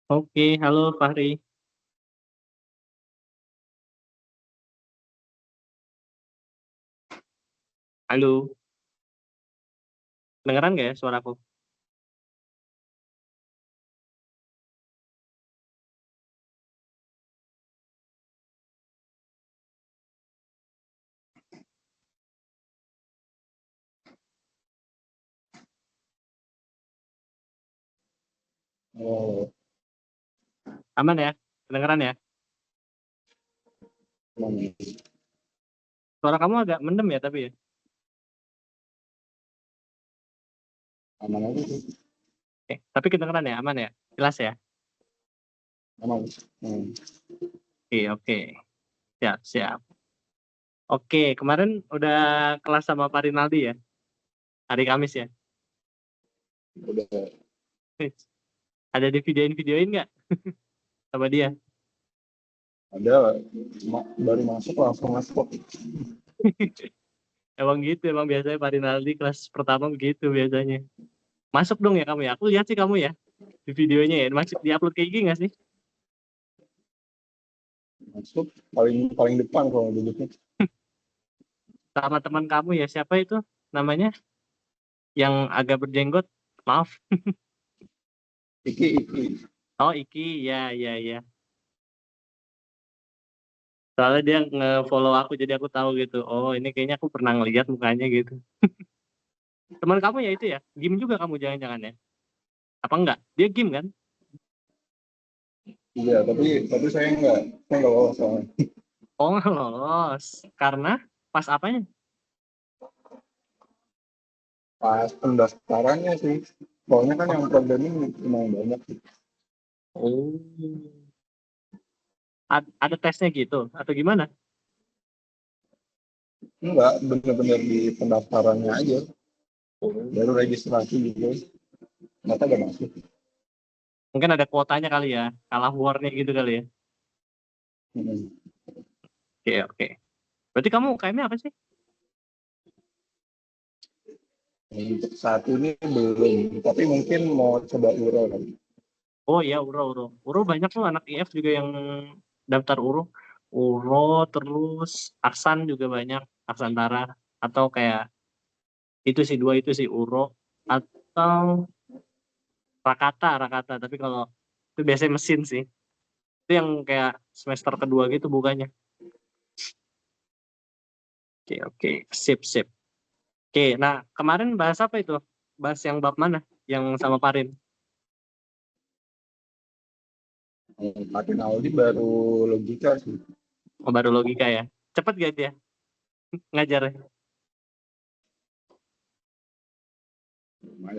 Oke, halo Fahri. Halo, kedengeran nggak ya suaraku? Oh, Aman ya? Kedengeran ya? aman, Suara kamu agak mendem ya tapi ya? aman aja sih, Tapi kedengeran ya? Aman ya? Jelas ya? aman. Hmm. Oke, oke. Siap, siap. Oke, kemarin udah kelas sama Pak Rinaldi ya? Hari Kamis ya? Udah Ada di videoin-videoin nggak sama dia? ada, baru masuk langsung masuk. Emang gitu, emang biasanya Pak Rinaldi kelas pertama begitu biasanya. Masuk dong ya kamu ya? Aku lihat sih kamu ya di videonya ya. Masih di-upload ke IG nggak sih? Masuk paling paling depan kalau duduknya. Sama teman kamu ya, siapa itu namanya? Yang agak berjenggot? Maaf. Iki. Oh, Iki, ya, ya, ya. Soalnya dia nge-follow aku, jadi aku tahu gitu. Oh, ini kayaknya aku pernah ngeliat mukanya gitu. Teman kamu ya itu ya? Game juga kamu jangan-jangan ya? Apa enggak? Dia game kan? Iya, tapi saya nggak lolos soalnya. Oh, nggak lolos. Karena pas apanya? Pas pendaftarannya sih, soalnya kan yang programming lumayan banyak sih. Oh, ada tesnya gitu? Atau gimana? Enggak, bener-bener di pendaftarannya aja, Oh. baru registrasi gitu, ternyata udah masuk. Mungkin ada kuotanya kali ya? Kalah warnya gitu kali ya? Hmm. Oke, oke. Berarti kamu UKM-nya apa sih? Untuk saat ini belum, tapi mungkin mau coba URO kan. Oh iya, URO, URO. URO banyak tuh anak IF juga yang daftar URO. URO, terus Aksan juga banyak. Aksantara. Atau kayak itu sih, dua itu sih, URO. Atau Rakata. Tapi kalau itu biasanya mesin sih. Itu yang kayak semester kedua gitu bukannya. Oke, oke. Sip, sip. Oke, nah kemarin bahas apa itu? Bahas yang bab mana? Yang sama Parin? Pakai Aldi baru logika sih. Oh, baru logika ya. Cepet gak dia ngajarnya?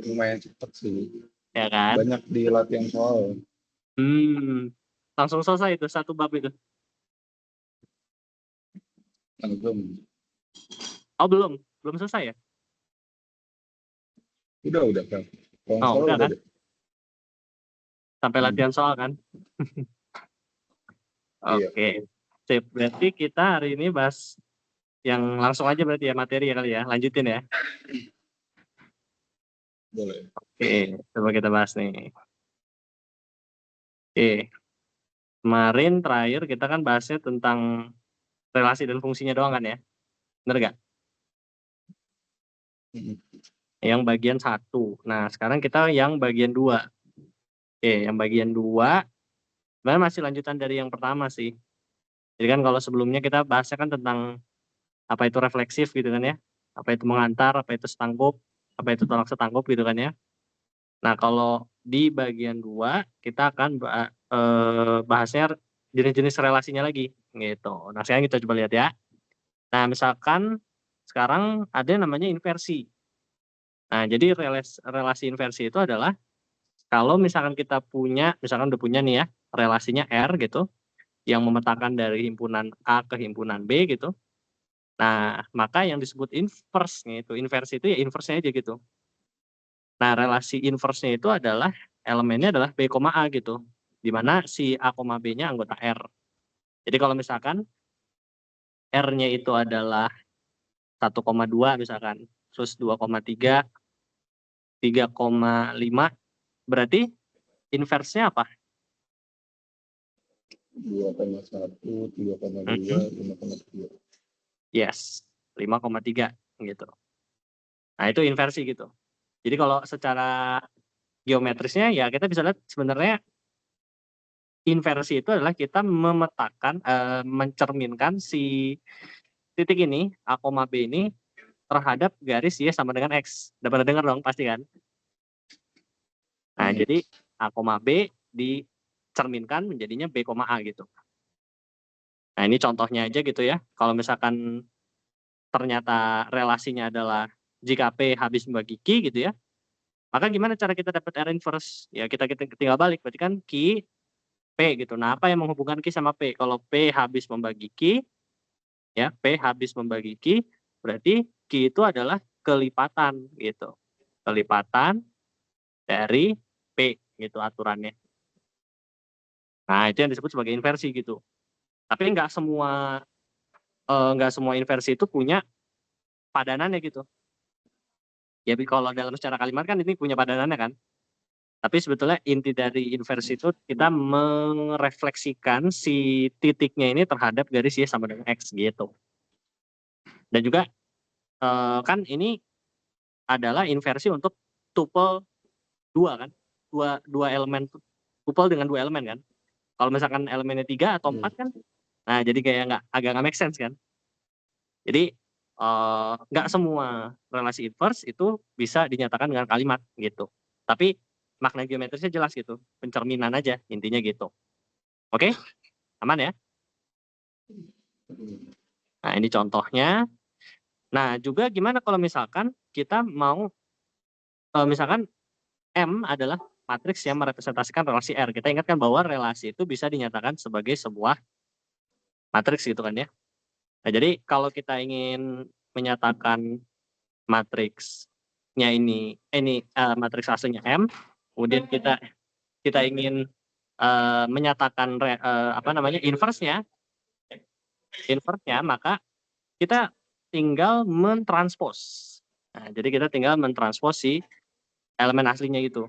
Lumayan cepet sih. Ya kan? Banyak di latihan soal. Hmm, langsung selesai itu satu bab itu. Langsung. Oh, belum selesai ya? Udah kan. Kalau nggak Oh, salah udah udah kan? deh. Sampai Hmm. latihan soal kan? Iya, Oke. Sip. Berarti kita hari ini bahas yang langsung aja berarti ya materi ya kali ya. Lanjutin ya. boleh. Oke, coba kita bahas nih. Oke, kemarin terakhir kita kan bahasnya tentang relasi dan fungsinya doang kan ya? Bener gak? Hmm. Yang bagian satu. Nah, sekarang kita yang bagian dua. Oke, yang bagian dua sebenarnya masih lanjutan dari yang pertama sih. Jadi kan kalau sebelumnya kita bahasnya kan tentang apa itu refleksif gitu kan ya, apa itu mengantar, apa itu setangkup, apa itu tolak setangkup gitu kan ya. Nah, kalau di bagian dua kita akan bahasnya jenis-jenis relasinya lagi gitu. Nah, sekarang kita coba lihat ya. Nah, misalkan sekarang ada yang namanya inversi. Nah, jadi relasi inversi itu adalah kalau misalkan kita punya, misalkan udah punya nih ya, relasinya R gitu, yang memetakan dari himpunan A ke himpunan B gitu. Nah, maka yang disebut inverse-nya itu, inversi itu ya inverse-nya aja gitu. Nah, relasi inverse-nya itu adalah elemennya adalah B, A gitu. Di mana si A, B-nya anggota R. Jadi kalau misalkan R-nya itu adalah 1,2 misalkan, terus 2,3, 3,5, berarti inverse-nya apa? 2,1, 3,2, Mhm. 5,3. Yes, 5,3 gitu. Nah, itu inversi gitu. Jadi kalau secara geometrisnya ya kita bisa lihat sebenarnya inversi itu adalah kita memetakan, mencerminkan si titik ini, A, B ini terhadap garis Y sama dengan X. Udah pernah dengar dong pasti kan? Nah, Hmm. jadi A, B dicerminkan menjadinya B, A gitu. Nah, ini contohnya aja gitu ya. Kalau misalkan ternyata relasinya adalah jika P habis membagi Q gitu ya, maka gimana cara kita dapat R inverse? Ya kita tinggal balik, berarti kan Q, P gitu. Nah, apa yang menghubungkan Q sama P? Kalau P habis membagi Q, ya P habis membagi Q, berarti Q itu adalah kelipatan gitu. Kelipatan dari P gitu aturannya. Nah, itu yang disebut sebagai inversi gitu. Tapi nggak semua inversi itu punya padanannya gitu. Ya kalau dalam secara kalimat kan ini punya padanannya kan. Tapi sebetulnya inti dari inversi itu kita merefleksikan si titiknya ini terhadap garis Y sama dengan X gitu. Dan juga kan ini adalah inversi untuk tuple 2 kan. Dua elemen tuple dengan 2 elemen kan. Kalau misalkan elemennya 3 atau 4 kan, nah jadi kayak agak nggak make sense kan. Jadi nggak semua relasi inverse itu bisa dinyatakan dengan kalimat gitu. Tapi makna geometrisnya jelas gitu, pencerminan aja intinya gitu. Oke, aman ya? Nah ini contohnya. Nah juga gimana kalau misalkan kita mau, misalkan M adalah matriks yang merepresentasikan relasi R. Kita ingatkan bahwa relasi itu bisa dinyatakan sebagai sebuah matriks gitu kan ya. Nah jadi kalau kita ingin menyatakan matriksnya ini matriks aslinya M, kemudian kita ingin menyatakan inverse-nya, maka kita tinggal mentranspos. Nah, jadi kita tinggal mentranspos si elemen aslinya itu.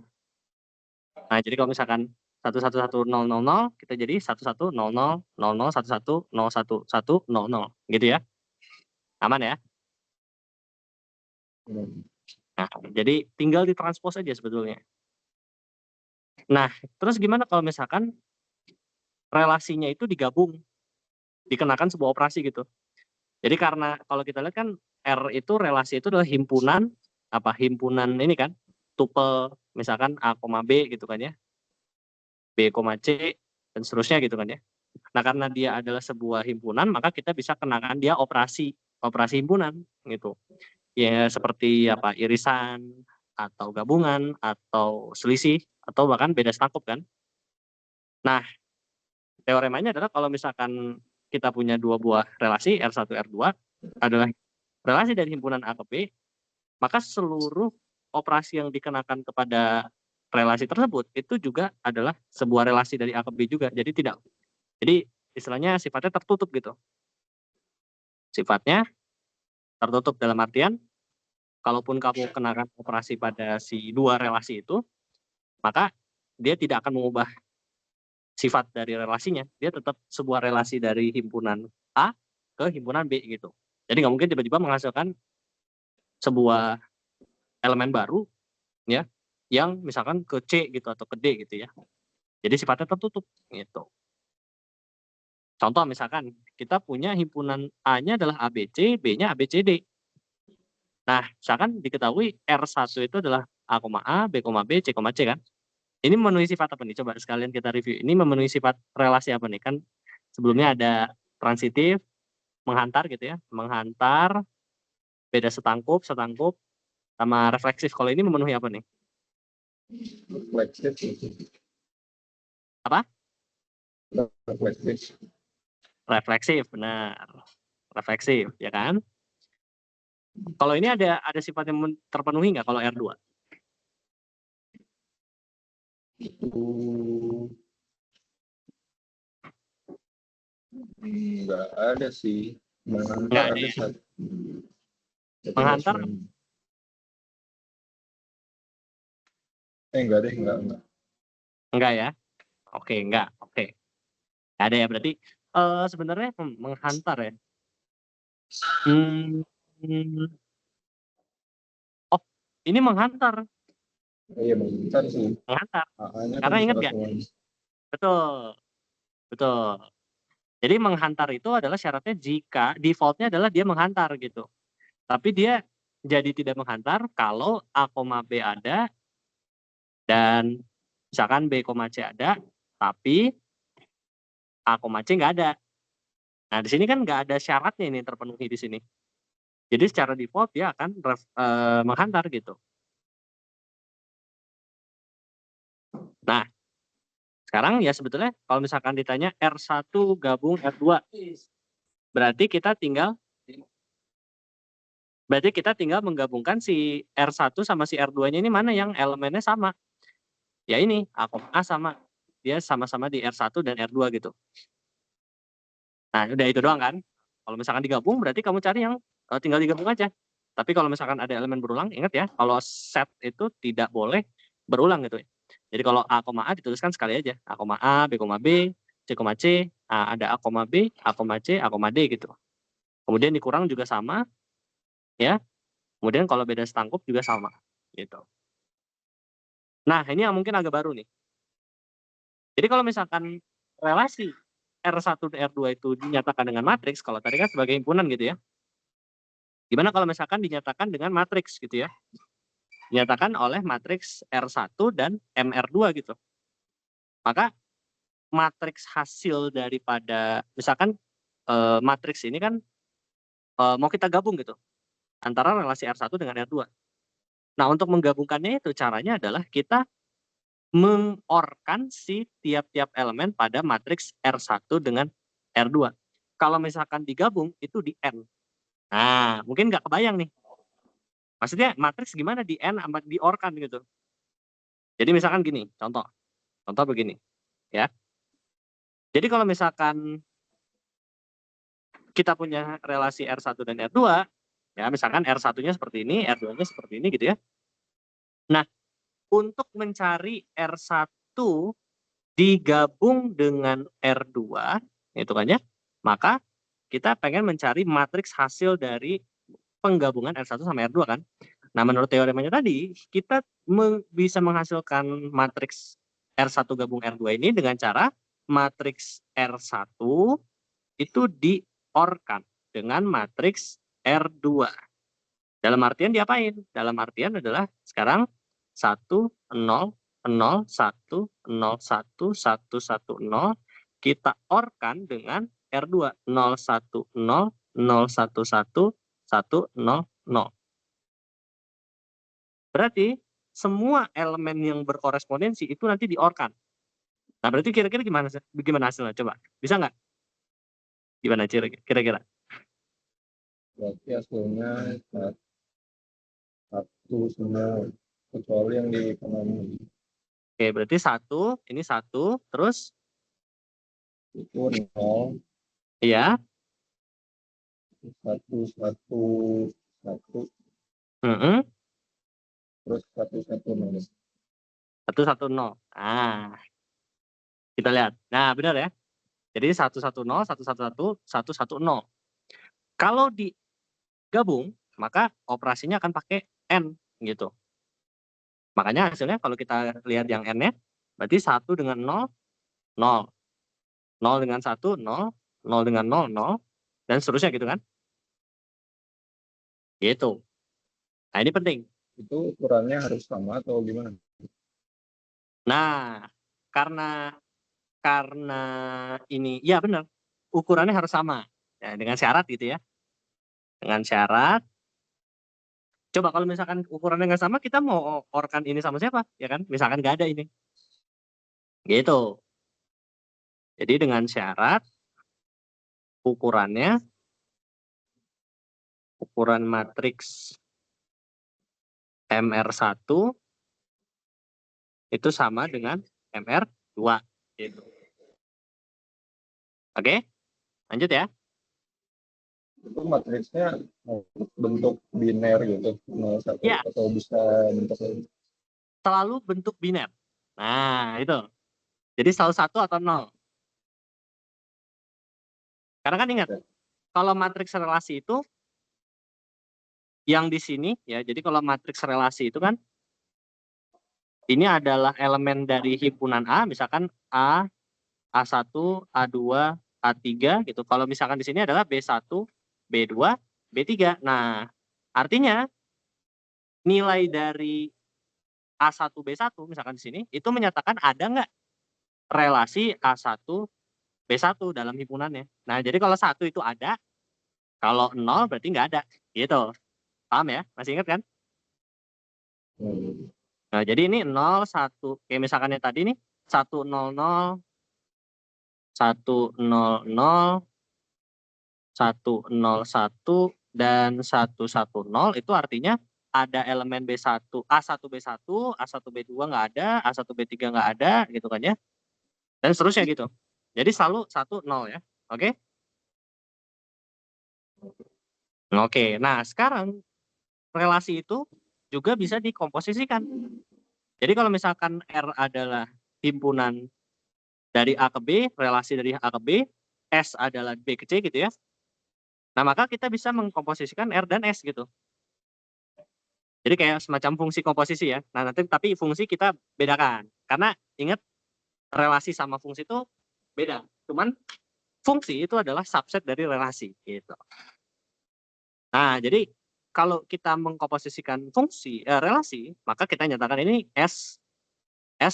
Nah, jadi kalau misalkan 111,000 kita jadi 11,00,00,11,11,0,11,0 gitu ya. Aman ya? Nah, jadi tinggal ditranspos aja sebetulnya. Nah, terus gimana kalau misalkan relasinya itu digabung, dikenakan sebuah operasi gitu. Jadi karena kalau kita lihat kan R itu relasi itu adalah himpunan ini kan, tuple misalkan A, B gitu kan ya, B, C dan seterusnya gitu kan ya. Nah, karena dia adalah sebuah himpunan, maka kita bisa kenakan dia operasi himpunan gitu. Ya seperti irisan atau gabungan atau selisih atau bahkan beda setangkup kan. Nah, teoremanya adalah kalau misalkan kita punya dua buah relasi R1, R2 adalah relasi dari himpunan A ke B, maka seluruh operasi yang dikenakan kepada relasi tersebut itu juga adalah sebuah relasi dari A ke B juga. Jadi istilahnya sifatnya tertutup gitu. Sifatnya tertutup dalam artian kalaupun kamu kenakan operasi pada si dua relasi itu, maka dia tidak akan mengubah sifat dari relasinya. Dia tetap sebuah relasi dari himpunan A ke himpunan B gitu. Jadi nggak mungkin tiba-tiba menghasilkan sebuah elemen baru ya yang misalkan ke C gitu atau ke D gitu ya. Jadi sifatnya tertutup gitu. Contoh misalkan kita punya himpunan A-nya adalah ABC, B-nya ABCD. Nah, misalkan diketahui R1 itu adalah A, B, B, C, C kan. Ini memenuhi sifat apa nih? Coba sekalian kita review. Ini memenuhi sifat relasi apa nih? Kan sebelumnya ada transitif, menghantar gitu ya. Menghantar, beda setangkup, sama refleksif. Kalau ini memenuhi apa nih? Refleksif. Apa? Refleksif. Refleksif, benar. Refleksif, ya kan? Kalau ini ada sifat yang terpenuhi nggak kalau R2? Itu nggak ada sih. Nggak Menghantar ada ada ya? satu. Tapi nggak Menghantar? semua. Nggak deh, nggak. Enggak ya? Oke, enggak. Oke. Nggak ada ya berarti sebenarnya menghantar ya. Hmm, oh ini menghantar, Iya bentar sih. menghantar. AA-nya kan Karena ingat bisa nggak? semua. Betul, betul. Jadi menghantar itu adalah syaratnya jika defaultnya adalah dia menghantar gitu. Tapi dia jadi tidak menghantar kalau A, B ada dan misalkan B, C ada, tapi A, C nggak ada. Nah di sini kan nggak ada syaratnya ini terpenuhi di sini. Jadi secara default dia akan menghantar gitu. Nah sekarang ya sebetulnya kalau misalkan ditanya R1 gabung R2, berarti kita tinggal menggabungkan si R1 sama si R2-nya ini mana yang elemennya sama. Ya ini A, sama. Dia sama-sama di R1 dan R2 gitu. Nah, udah itu doang kan. Kalau misalkan digabung berarti kamu cari yang tinggal digabung aja. Tapi kalau misalkan ada elemen berulang, ingat ya, kalau set itu tidak boleh berulang gitu ya. Jadi kalau A, A dituliskan sekali aja. A, B, C, ada A, B, A, C, A, D gitu. Kemudian dikurang juga sama, ya. Kemudian kalau beda setangkup juga sama, gitu. Nah, ini yang mungkin agak baru nih. Jadi kalau misalkan relasi R1 dan R2 itu dinyatakan dengan matriks, kalau tadi kan sebagai himpunan gitu ya. Gimana kalau misalkan dinyatakan dengan matriks gitu ya? Dinyatakan oleh matriks R1 dan MR2 gitu. Maka matriks hasil daripada misalkan matriks ini kan mau kita gabung gitu antara relasi R1 dengan R2. Nah, untuk menggabungkannya itu caranya adalah kita mengorkan si tiap-tiap elemen pada matriks R1 dengan R2. Kalau misalkan digabung itu di N. Nah, mungkin nggak kebayang nih. Maksudnya matriks gimana di N sama di orkan gitu. Jadi misalkan gini, contoh begini, ya. Jadi kalau misalkan kita punya relasi R1 dan R2, ya misalkan R1-nya seperti ini, R2-nya seperti ini gitu ya. Nah, untuk mencari R1 digabung dengan R2, itu kan ya, maka kita pengen mencari matriks hasil dari penggabungan R1 sama R2 kan. Nah, menurut teoremanya tadi, kita bisa menghasilkan matriks R1 gabung R2 ini dengan cara matriks R1 itu diorkan dengan matriks R2. Dalam artian diapain? Dalam artian adalah sekarang 1, 0, 0, 1, 0, 1, 1, 1, 0, kita orkan dengan R2, 0, 1, 0, 0, 1, 1, 1, 0, 0. Berarti semua elemen yang berkorespondensi itu nanti diorkan. Nah, berarti kira-kira gimana hasilnya? Coba, bisa nggak? Gimana kira-kira? Berarti hasilnya satu semua kecuali yang di ekonomi. Oke, berarti ini satu, terus? Itu 0, Iya. 1, 1, 1, terus 1, 1, 0. 1, 1, 0. Nah, kita lihat. Nah, benar ya. Jadi 1, 1, 0, 1, 1, 1, 1, 1, 0. Kalau digabung, maka operasinya akan pakai N gitu. Makanya hasilnya kalau kita lihat yang N-nya, berarti 1 dengan 0, 0. 0 dengan 1, 0. 0 dengan 0, 0. Dan seterusnya gitu kan. Gitu. Nah, ini penting. Itu ukurannya harus sama atau gimana? Nah, karena ini, ya benar. Ukurannya harus sama. Ya, dengan syarat gitu ya. Dengan syarat. Coba kalau misalkan ukurannya nggak sama, kita mau orkan ini sama siapa? Ya kan? Misalkan nggak ada ini. Gitu. Jadi dengan syarat ukuran matriks MR1 itu sama dengan MR2. Gitu. Oke? Lanjut ya. Itu matriksnya bentuk biner gitu, 0, 1, Ya, atau bisa bentuk lain? selalu bentuk biner. Nah, itu. Jadi selalu 1 atau 0. Karena kan ingat, kalau matriks relasi itu yang di sini ya, jadi kalau matriks relasi itu kan ini adalah elemen dari himpunan A, misalkan A, A1, A2, A3 gitu. Kalau misalkan di sini adalah B1, B2, B3. Nah, artinya nilai dari A1, B1 misalkan di sini itu menyatakan ada nggak relasi A1, B1 dalam himpunannya. Nah, jadi kalau 1 itu ada, kalau 0 berarti nggak ada. Gitu. Paham ya? Masih ingat kan? Nah, jadi ini 0, 1. Kayak misalkan yang tadi nih, 100, 100, 101, dan 110 itu artinya ada elemen B1, A1, B1, A1, B2 nggak ada, A1, B3 nggak ada, gitu kan ya. Dan seterusnya gitu. Jadi selalu 1, 0 ya. Oke? Oke, nah sekarang relasi itu juga bisa dikomposisikan. Jadi kalau misalkan R adalah himpunan dari A ke B, relasi dari A ke B, S adalah B ke C gitu ya. Nah, maka kita bisa mengkomposisikan R dan S gitu. Jadi kayak semacam fungsi komposisi ya. Nah, nanti tapi fungsi kita bedakan. Karena ingat relasi sama fungsi itu beda. Cuman fungsi itu adalah subset dari relasi gitu. Nah, jadi kalau kita mengkomposisikan fungsi relasi, maka kita nyatakan ini S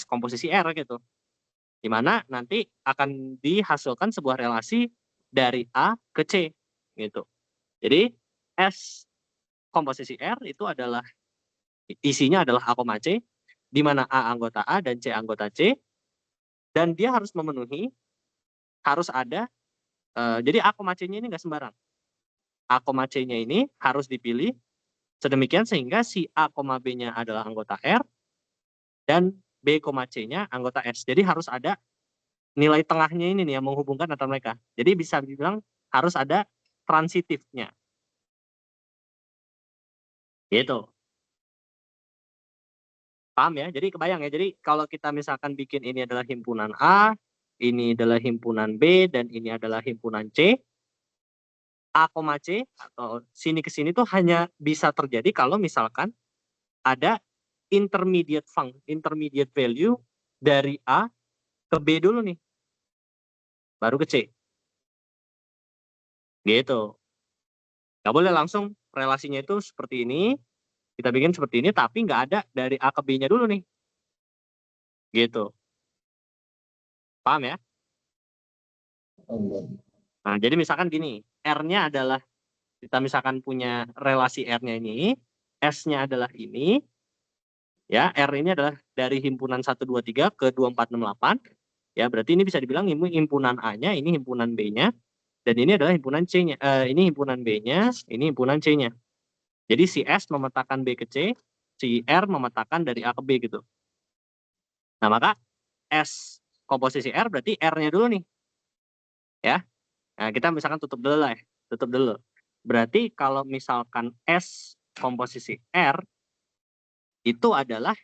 komposisi R gitu. Di mana nanti akan dihasilkan sebuah relasi dari A ke C gitu. Jadi S komposisi R itu adalah isinya adalah A, C, di mana A anggota A dan C anggota C, dan dia harus memenuhi, harus ada, jadi A, C-nya ini nggak sembarang. A, C-nya ini harus dipilih sedemikian sehingga si A, B-nya adalah anggota R, dan B, C-nya anggota S. Jadi harus ada nilai tengahnya ini nih yang menghubungkan antara mereka. Jadi bisa dibilang harus ada transitifnya. Gitu. Paham ya? Jadi kebayang ya. Jadi kalau kita misalkan bikin ini adalah himpunan A, ini adalah himpunan B, dan ini adalah himpunan C. A, C atau sini ke sini tuh hanya bisa terjadi kalau misalkan ada intermediate value dari A ke B dulu nih. Baru ke C. Gitu. Nggak boleh langsung relasinya itu seperti ini. Kita bikin seperti ini tapi nggak ada dari A ke B-nya dulu nih. Gitu. Paham ya? Nah, jadi misalkan gini, R-nya adalah, kita misalkan punya relasi R-nya ini, S-nya adalah ini, ya, R ini adalah dari himpunan 1, 2, 3 ke 2, 4, 6, 8, ya, berarti ini bisa dibilang ini himpunan A-nya, ini himpunan B-nya, dan ini adalah himpunan C-nya, ini himpunan B-nya, ini himpunan C-nya. Jadi si S memetakan B ke C, si R memetakan dari A ke B gitu. Nah, maka S komposisi R berarti R-nya dulu nih, ya. Nah, kita misalkan tutup dulu lah ya, tutup dulu. Berarti kalau misalkan S komposisi R itu adalah,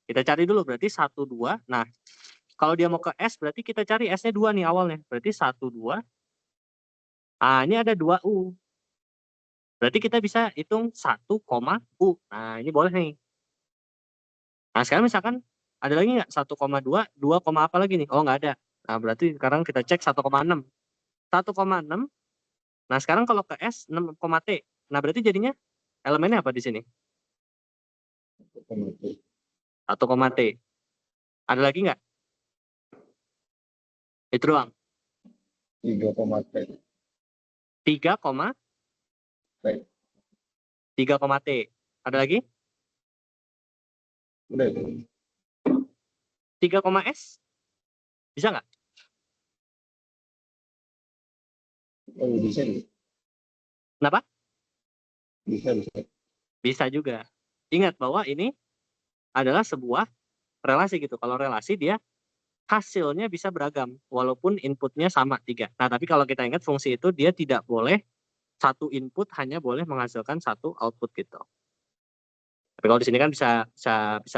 kita cari dulu berarti 1, 2. Nah, kalau dia mau ke S berarti kita cari S-nya 2 nih awalnya. Berarti 1, 2. Ah, ini ada 2 U. Berarti kita bisa hitung 1, U. Nah, ini boleh nih. Nah, sekarang misalkan ada lagi nggak 1,2, 2, apa lagi nih? Oh, nggak ada. Nah, berarti sekarang kita cek 1,6. 1,6. Nah, sekarang kalau ke S 6, T. Nah, berarti jadinya elemennya apa di sini? 1, T. Ada lagi nggak? Itu doang. 3, T. 3, T. Ada lagi? Udah itu. 3, S? Bisa nggak? Oh, bisa. Kenapa? Bisa. Bisa juga. Ingat bahwa ini adalah sebuah relasi gitu. Kalau relasi dia hasilnya bisa beragam walaupun inputnya sama 3. Nah, tapi kalau kita ingat fungsi itu dia tidak boleh satu input hanya boleh menghasilkan satu output gitu. Tapi kalau di sini kan bisa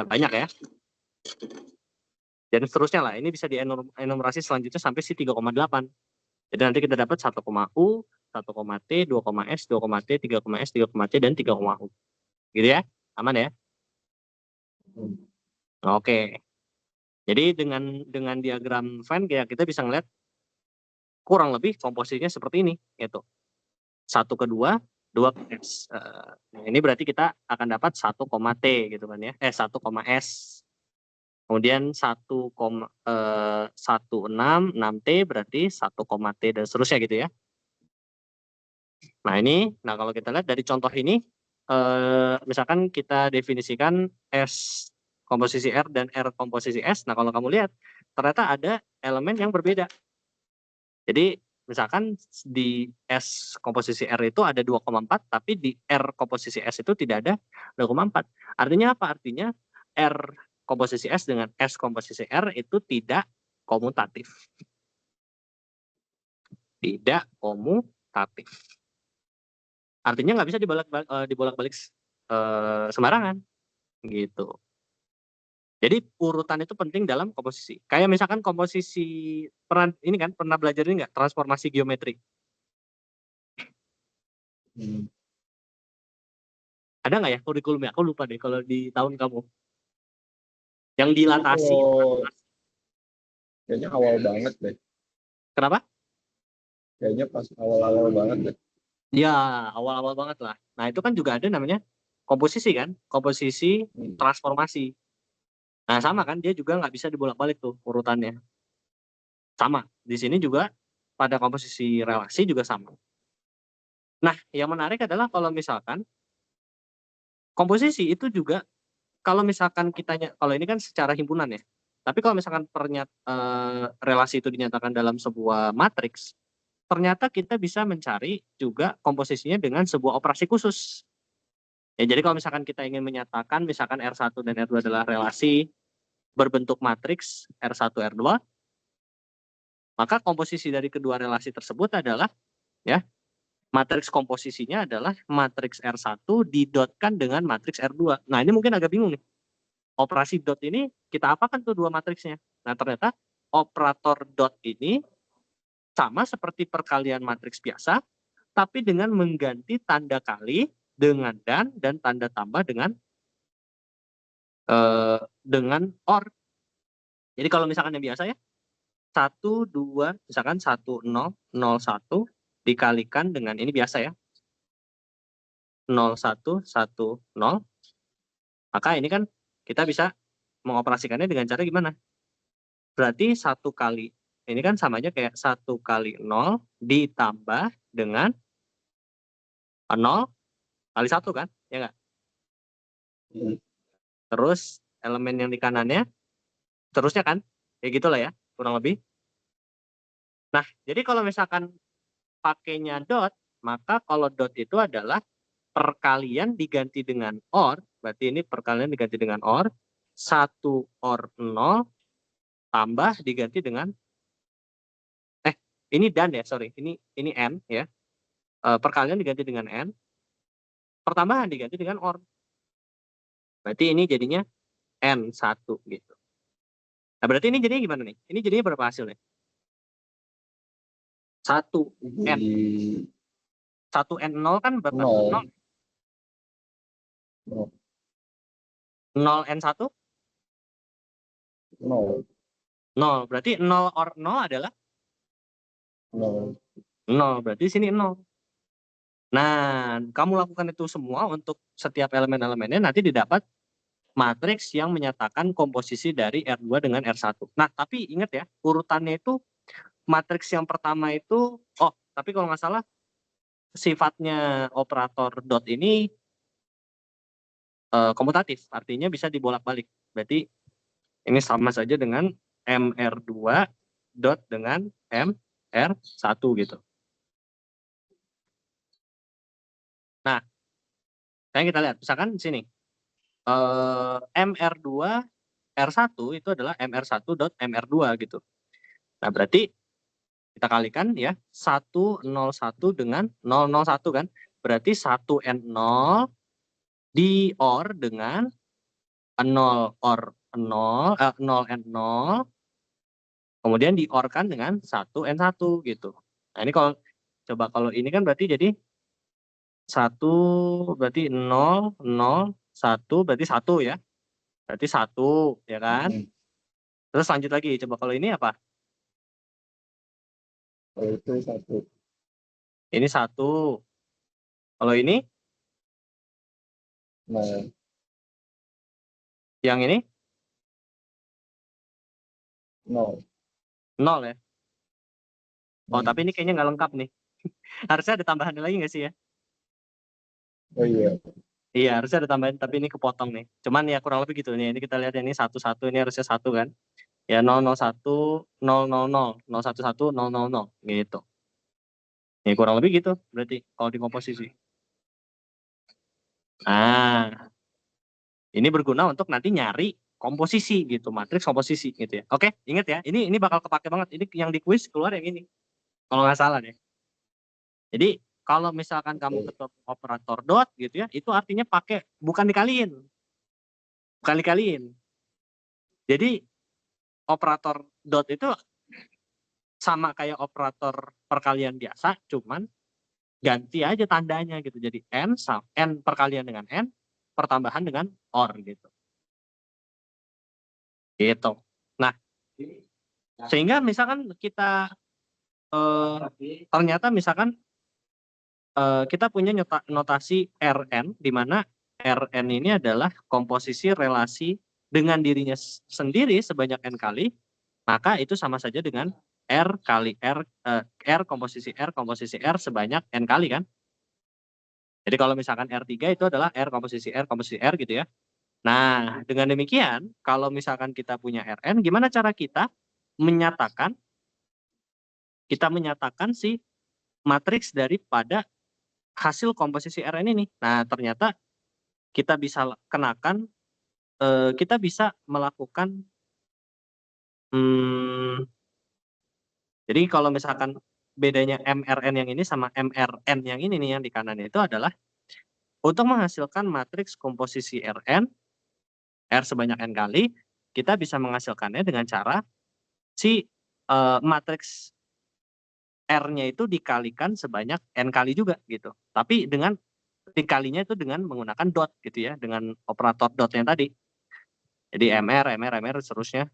banyak ya. Dan seterusnya lah. Ini bisa dienumerasi selanjutnya sampai si 3,8. Jadi nanti kita dapat 1, U, 1, T, 2, S, 2, T, 3, S, 3, T, dan 3, U. Gitu ya? Aman ya? Oke. Jadi dengan diagram Venn ya kita bisa ngeliat kurang lebih komposisinya seperti ini, gitu. 1 ke 2, 2 ke S. Ini berarti kita akan dapat 1, T gitu kan ya. 1, S. Kemudian 1,16, 6T berarti 1, T dan seterusnya gitu ya. Nah kalau kita lihat dari contoh ini, misalkan kita definisikan S komposisi R dan R komposisi S. Nah kalau kamu lihat, ternyata ada elemen yang berbeda. Jadi misalkan di S komposisi R itu ada 2,4, tapi di R komposisi S itu tidak ada 2,4. Artinya apa? Artinya R komposisi S dengan S komposisi R itu tidak komutatif. Tidak komutatif. Artinya nggak bisa dibolak-balik sembarangan gitu. Jadi urutan itu penting dalam komposisi. Kayak misalkan komposisi pernah belajar ini nggak transformasi geometri? Ada nggak ya kurikulumnya? Aku lupa deh kalau di tahun kamu. Yang dilatasi. Kayaknya awal banget deh. Kenapa? Kayaknya pas awal-awal banget deh. Ya, awal-awal banget lah. Nah, itu kan juga ada namanya komposisi kan? Komposisi transformasi. Nah, sama kan? Dia juga nggak bisa dibolak-balik tuh urutannya. Sama. Di sini juga pada komposisi relasi juga sama. Nah, yang menarik adalah kalau misalkan komposisi itu juga kalau misalkan kalau ini kan secara himpunan ya. Tapi kalau misalkan relasi itu dinyatakan dalam sebuah matriks, ternyata kita bisa mencari juga komposisinya dengan sebuah operasi khusus. Ya, jadi kalau misalkan kita ingin menyatakan misalkan R1 dan R2 adalah relasi berbentuk matriks R1, R2, maka komposisi dari kedua relasi tersebut adalah ya matriks komposisinya adalah matriks R1 didotkan dengan matriks R2. Nah, ini mungkin agak bingung nih. Operasi dot ini kita apakan tuh dua matriksnya? Nah, ternyata operator dot ini sama seperti perkalian matriks biasa, tapi dengan mengganti tanda kali dengan dan tanda tambah dengan OR. Jadi kalau misalkan yang biasa ya, 1, 2, misalkan 1, 0, 0, 1 dikalikan dengan ini biasa ya, 0, 1, 1, 0. Maka ini kan kita bisa mengoperasikannya dengan cara gimana? Berarti 1 kali, ini kan samanya kayak 1 kali 0 ditambah dengan 0 kali 1 kan? Ya nggak? Terus elemen yang di kanannya, terusnya kan? Ya gitulah ya, kurang lebih. Nah, jadi kalau misalkan pakainya dot, maka kalau dot itu adalah perkalian diganti dengan OR, berarti ini perkalian diganti dengan OR, 1 OR 0 tambah diganti dengan ini dan ya, sorry, ini N ya. Perkalian diganti dengan N, pertambahan diganti dengan OR. Berarti ini jadinya N1 gitu. Nah, berarti ini jadinya gimana nih? Ini jadinya berapa hasilnya? 1 N. 1 N0 kan berapa? 0. 0 N1? 0. 0. Berarti 0 OR 0 adalah 0. 0. Berarti sini 0. Nah, kamu lakukan itu semua untuk setiap elemen-elemennya, nanti didapat matriks yang menyatakan komposisi dari R2 dengan R1. Nah, tapi ingat ya, urutannya itu matriks yang pertama itu, tapi kalau nggak salah, sifatnya operator dot ini komutatif, artinya bisa dibolak-balik. Berarti ini sama saja dengan MR2 dot dengan MR1 gitu. Nah, sekarang kita lihat, misalkan di sini, MR2 R1 itu adalah MR1 dot MR2 gitu. Nah, berarti kita kalikan ya, 101 dengan 001 kan. Berarti 1N0 di OR dengan 0 OR 0, 0N0, kemudian di OR kan dengan 1N1 gitu. Nah, ini kalau ini kan berarti jadi 1 berarti 0, 0, 1 berarti 1 ya. Berarti 1 ya kan? Terus lanjut lagi, coba kalau ini apa? Kalau itu 1. Ini 1. Kalau ini? Nah, Yang ini? 0. 0 ya? Oh, Hmm. tapi ini kayaknya nggak lengkap nih. Harusnya ada tambahan lagi nggak sih ya? Oh iya. Iya, harusnya ada tambahan, tapi ini kepotong nih. Cuman ya kurang lebih gitu nih. Ini kita lihat ini 1, 1, ini harusnya 1 kan? Ya 0, 0, 1, 0, 0, 0, 0, 1, 1, 0, 0, 0 gitu. Ya kurang lebih gitu berarti kalau di komposisi. Nah, ini berguna untuk nanti nyari komposisi gitu, matriks komposisi gitu ya. Oke, ingat ya. Ini bakal kepake banget. Ini yang di kuis keluar yang ini. Kalau nggak salah deh. Jadi kalau misalkan kamu Oke. ketemu operator dot gitu ya, itu artinya pakai bukan dikaliin. Bukan dikaliin. Jadi operator dot itu sama kayak operator perkalian biasa, cuman ganti aja tandanya gitu. Jadi n perkalian dengan n, pertambahan dengan or gitu. Gitu. Nah, sehingga misalkan kita ternyata misalkan kita punya notasi Rn, di mana Rn ini adalah komposisi relasi dengan dirinya sendiri sebanyak n kali, maka itu sama saja dengan R kali R, R komposisi R sebanyak n kali kan. Jadi kalau misalkan R3 itu adalah R komposisi R gitu ya. Nah, dengan demikian, kalau misalkan kita punya Rn, gimana cara kita menyatakan si matriks daripada hasil komposisi Rn ini? Nah, ternyata kita bisa kenakan, kita bisa melakukan, jadi kalau misalkan bedanya MRN yang ini sama MRN yang ini nih, yang di kanan itu adalah untuk menghasilkan matriks komposisi Rn, R sebanyak n kali, kita bisa menghasilkannya dengan cara si matriks R-nya itu dikalikan sebanyak n kali juga gitu. Tapi dengan dikalinya itu dengan menggunakan dot gitu ya, dengan operator dot yang tadi. Jadi MR seterusnya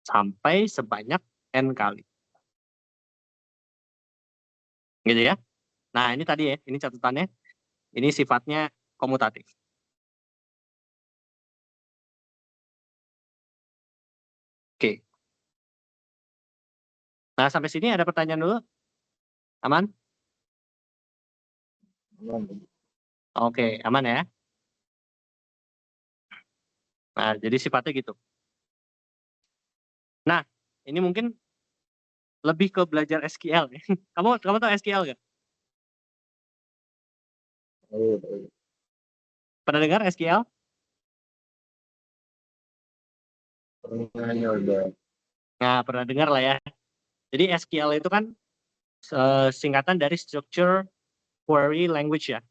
sampai sebanyak n kali. Gitu ya. Nah, ini tadi ya, ini catatannya. Ini sifatnya komutatif. Oke. Nah, sampai sini ada pertanyaan dulu? Aman? Oke, aman ya. Nah, jadi sifatnya gitu. Nah, ini mungkin lebih ke belajar SQL ya. Kamu tahu SQL nggak? Pernah dengar SQL? Pertanyaannya udah. Nah, pernah dengar lah ya. Jadi SQL itu kan singkatan dari Structure Query Language ya.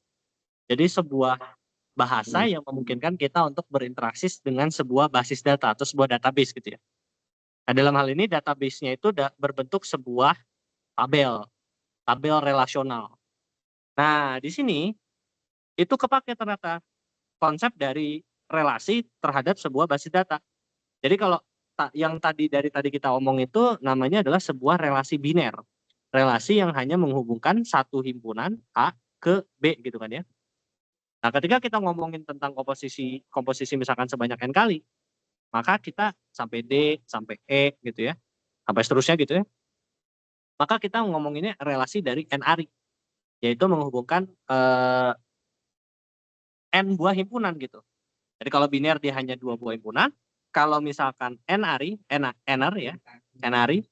Jadi sebuah bahasa yang memungkinkan kita untuk berinteraksi dengan sebuah basis data atau sebuah database gitu ya. Nah, dalam hal ini database-nya itu berbentuk sebuah tabel relasional. Nah, di sini itu kepake ternyata konsep dari relasi terhadap sebuah basis data. Jadi kalau yang dari tadi kita omong itu namanya adalah sebuah relasi biner. Relasi yang hanya menghubungkan satu himpunan A ke B gitu kan ya. Nah, ketika kita ngomongin tentang komposisi misalkan sebanyak n kali, maka kita sampai D, sampai E gitu ya, sampai seterusnya gitu ya. Maka kita ngomonginnya relasi dari n-ari, yaitu menghubungkan n buah himpunan gitu. Jadi kalau biner dia hanya 2 buah himpunan, kalau misalkan n-ari, n-ar ya, n-ari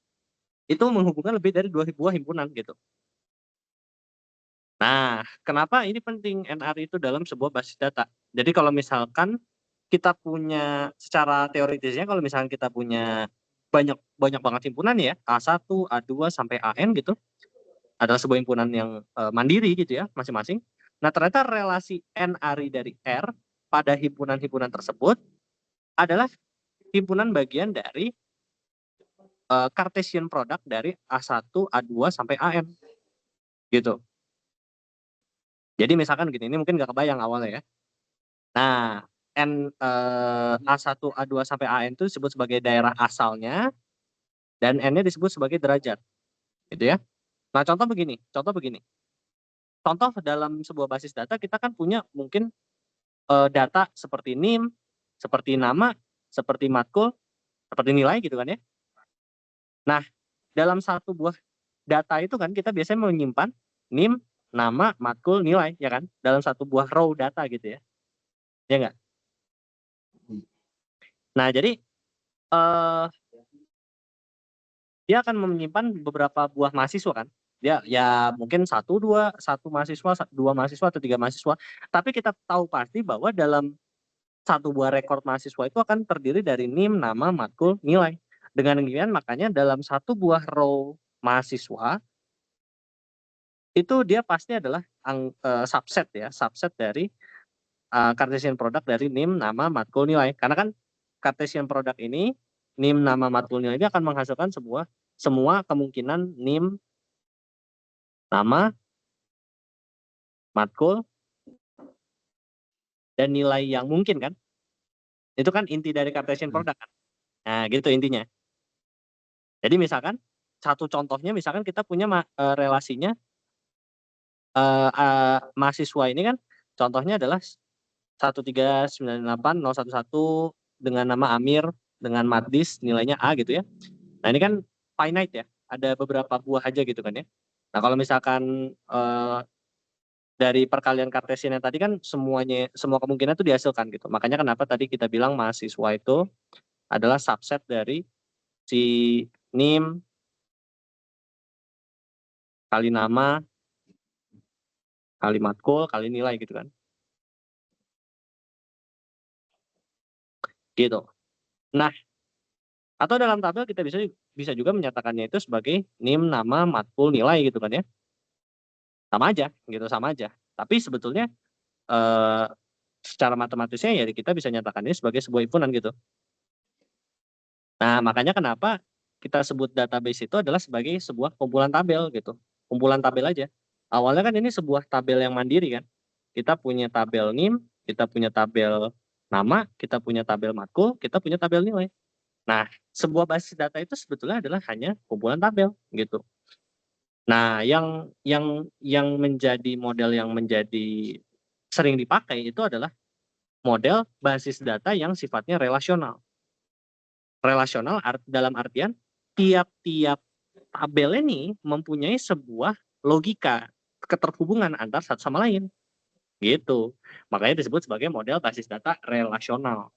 itu menghubungkan lebih dari 2 buah himpunan gitu. Nah, kenapa ini penting n-ari itu dalam sebuah basis data? Jadi kalau misalkan kita punya secara teoritisnya, kalau misalkan kita punya banyak banget himpunan ya, A1, A2 sampai AN gitu, adalah sebuah himpunan yang mandiri gitu ya, masing-masing. Nah, ternyata relasi n-ari dari R pada himpunan-himpunan tersebut adalah himpunan bagian dari Cartesian product dari A1, A2 sampai AN gitu. Jadi misalkan gini, ini mungkin nggak kebayang awalnya ya. Nah, A1, A2 sampai AN itu disebut sebagai daerah asalnya dan N-nya disebut sebagai derajat. Gitu ya. Nah, contoh begini. Contoh dalam sebuah basis data kita kan punya mungkin data seperti NIM, seperti nama, seperti matkul, seperti nilai gitu kan ya. Nah, dalam satu buah data itu kan kita biasanya menyimpan NIM, nama, matkul, nilai ya kan, dalam satu buah row data gitu ya. Ya enggak? Nah, jadi dia akan menyimpan beberapa buah mahasiswa kan. Dia ya mungkin satu mahasiswa, 2 mahasiswa atau 3 mahasiswa. Tapi kita tahu pasti bahwa dalam satu buah rekor mahasiswa itu akan terdiri dari NIM, nama, matkul, nilai. Dengan demikian makanya dalam satu buah row mahasiswa itu dia pasti adalah subset ya, subset dari Cartesian product dari NIM, nama, matkul, nilai. Karena kan Cartesian product ini NIM, nama, matkul, nilai ini akan menghasilkan semua kemungkinan NIM, nama, matkul, dan nilai yang mungkin kan. Itu kan inti dari Cartesian product kan. Nah, gitu intinya. Jadi misalkan satu contohnya misalkan kita punya relasinya mahasiswa ini kan contohnya adalah 1398011 dengan nama Amir dengan matdis nilainya A gitu ya. Nah, ini kan finite ya. Ada beberapa buah aja gitu kan ya. Nah, kalau misalkan dari perkalian Cartesian yang tadi kan semua kemungkinan itu dihasilkan gitu. Makanya kenapa tadi kita bilang mahasiswa itu adalah subset dari si NIM kali nama kali matkul kali nilai gitu kan. Gitu. Nah, atau dalam tabel kita bisa juga menyatakannya itu sebagai NIM, nama, matkul, nilai gitu kan ya. Sama aja gitu, sama aja. Tapi sebetulnya secara matematisnya ya kita bisa nyatakan ini sebagai sebuah himpunan gitu. Nah, makanya kenapa kita sebut database itu adalah sebagai sebuah kumpulan tabel gitu. Kumpulan tabel aja. Awalnya kan ini sebuah tabel yang mandiri kan. Kita punya tabel NIM, kita punya tabel nama, kita punya tabel matkul, kita punya tabel nilai. Nah, sebuah basis data itu sebetulnya adalah hanya kumpulan tabel gitu. Nah, yang menjadi model yang menjadi sering dipakai itu adalah model basis data yang sifatnya relasional. Relasional dalam artian tiap-tiap tabel ini mempunyai sebuah logika keterhubungan antar satu sama lain. Gitu. Makanya disebut sebagai model basis data relasional.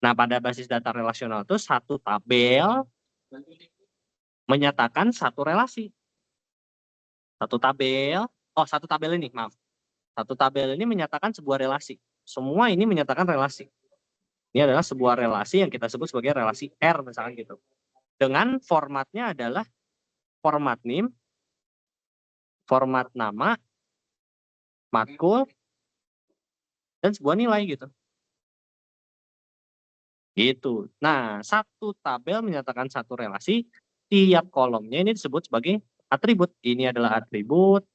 Nah, pada basis data relasional itu satu tabel menyatakan satu relasi. Satu tabel ini, maaf. Satu tabel ini menyatakan sebuah relasi. Semua ini menyatakan relasi. Ini adalah sebuah relasi yang kita sebut sebagai relasi R misalkan gitu. Dengan formatnya adalah format NIM, format nama, matkul, dan sebuah nilai gitu. Gitu. Nah, satu tabel menyatakan satu relasi, tiap kolomnya ini disebut sebagai atribut. Ini adalah atribut,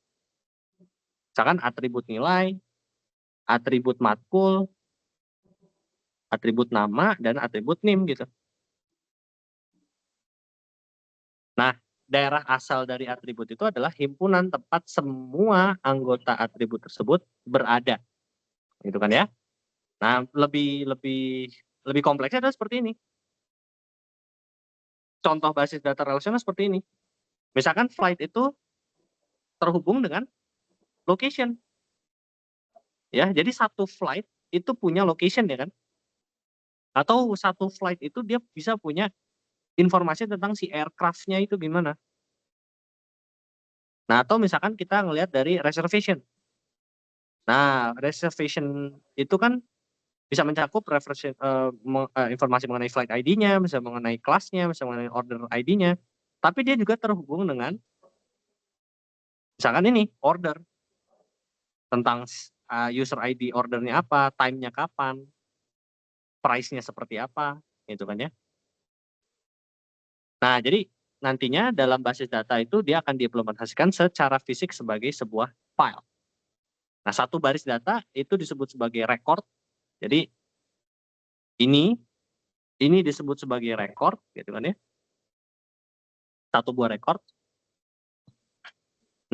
misalkan atribut nilai, atribut matkul, atribut nama, dan atribut NIM gitu. Nah, daerah asal dari atribut itu adalah himpunan tempat semua anggota atribut tersebut berada. Gitu kan ya. Nah, lebih kompleksnya adalah seperti ini. Contoh basis data relasional seperti ini. Misalkan flight itu terhubung dengan location. Ya, jadi satu flight itu punya location ya kan. Atau satu flight itu dia bisa punya informasi tentang si aircraft-nya itu gimana. Nah, atau misalkan kita ngelihat dari reservation. Nah, reservation itu kan bisa mencakup informasi mengenai flight ID-nya, bisa mengenai kelasnya, bisa mengenai order ID-nya. Tapi dia juga terhubung dengan misalkan ini order tentang user ID ordernya apa, time-nya kapan, price-nya seperti apa, gitu kan ya. Nah, jadi nantinya dalam basis data itu dia akan diimplementasikan secara fisik sebagai sebuah file. Nah, satu baris data itu disebut sebagai record. Jadi ini disebut sebagai record, gitu kan ya. Satu buah record.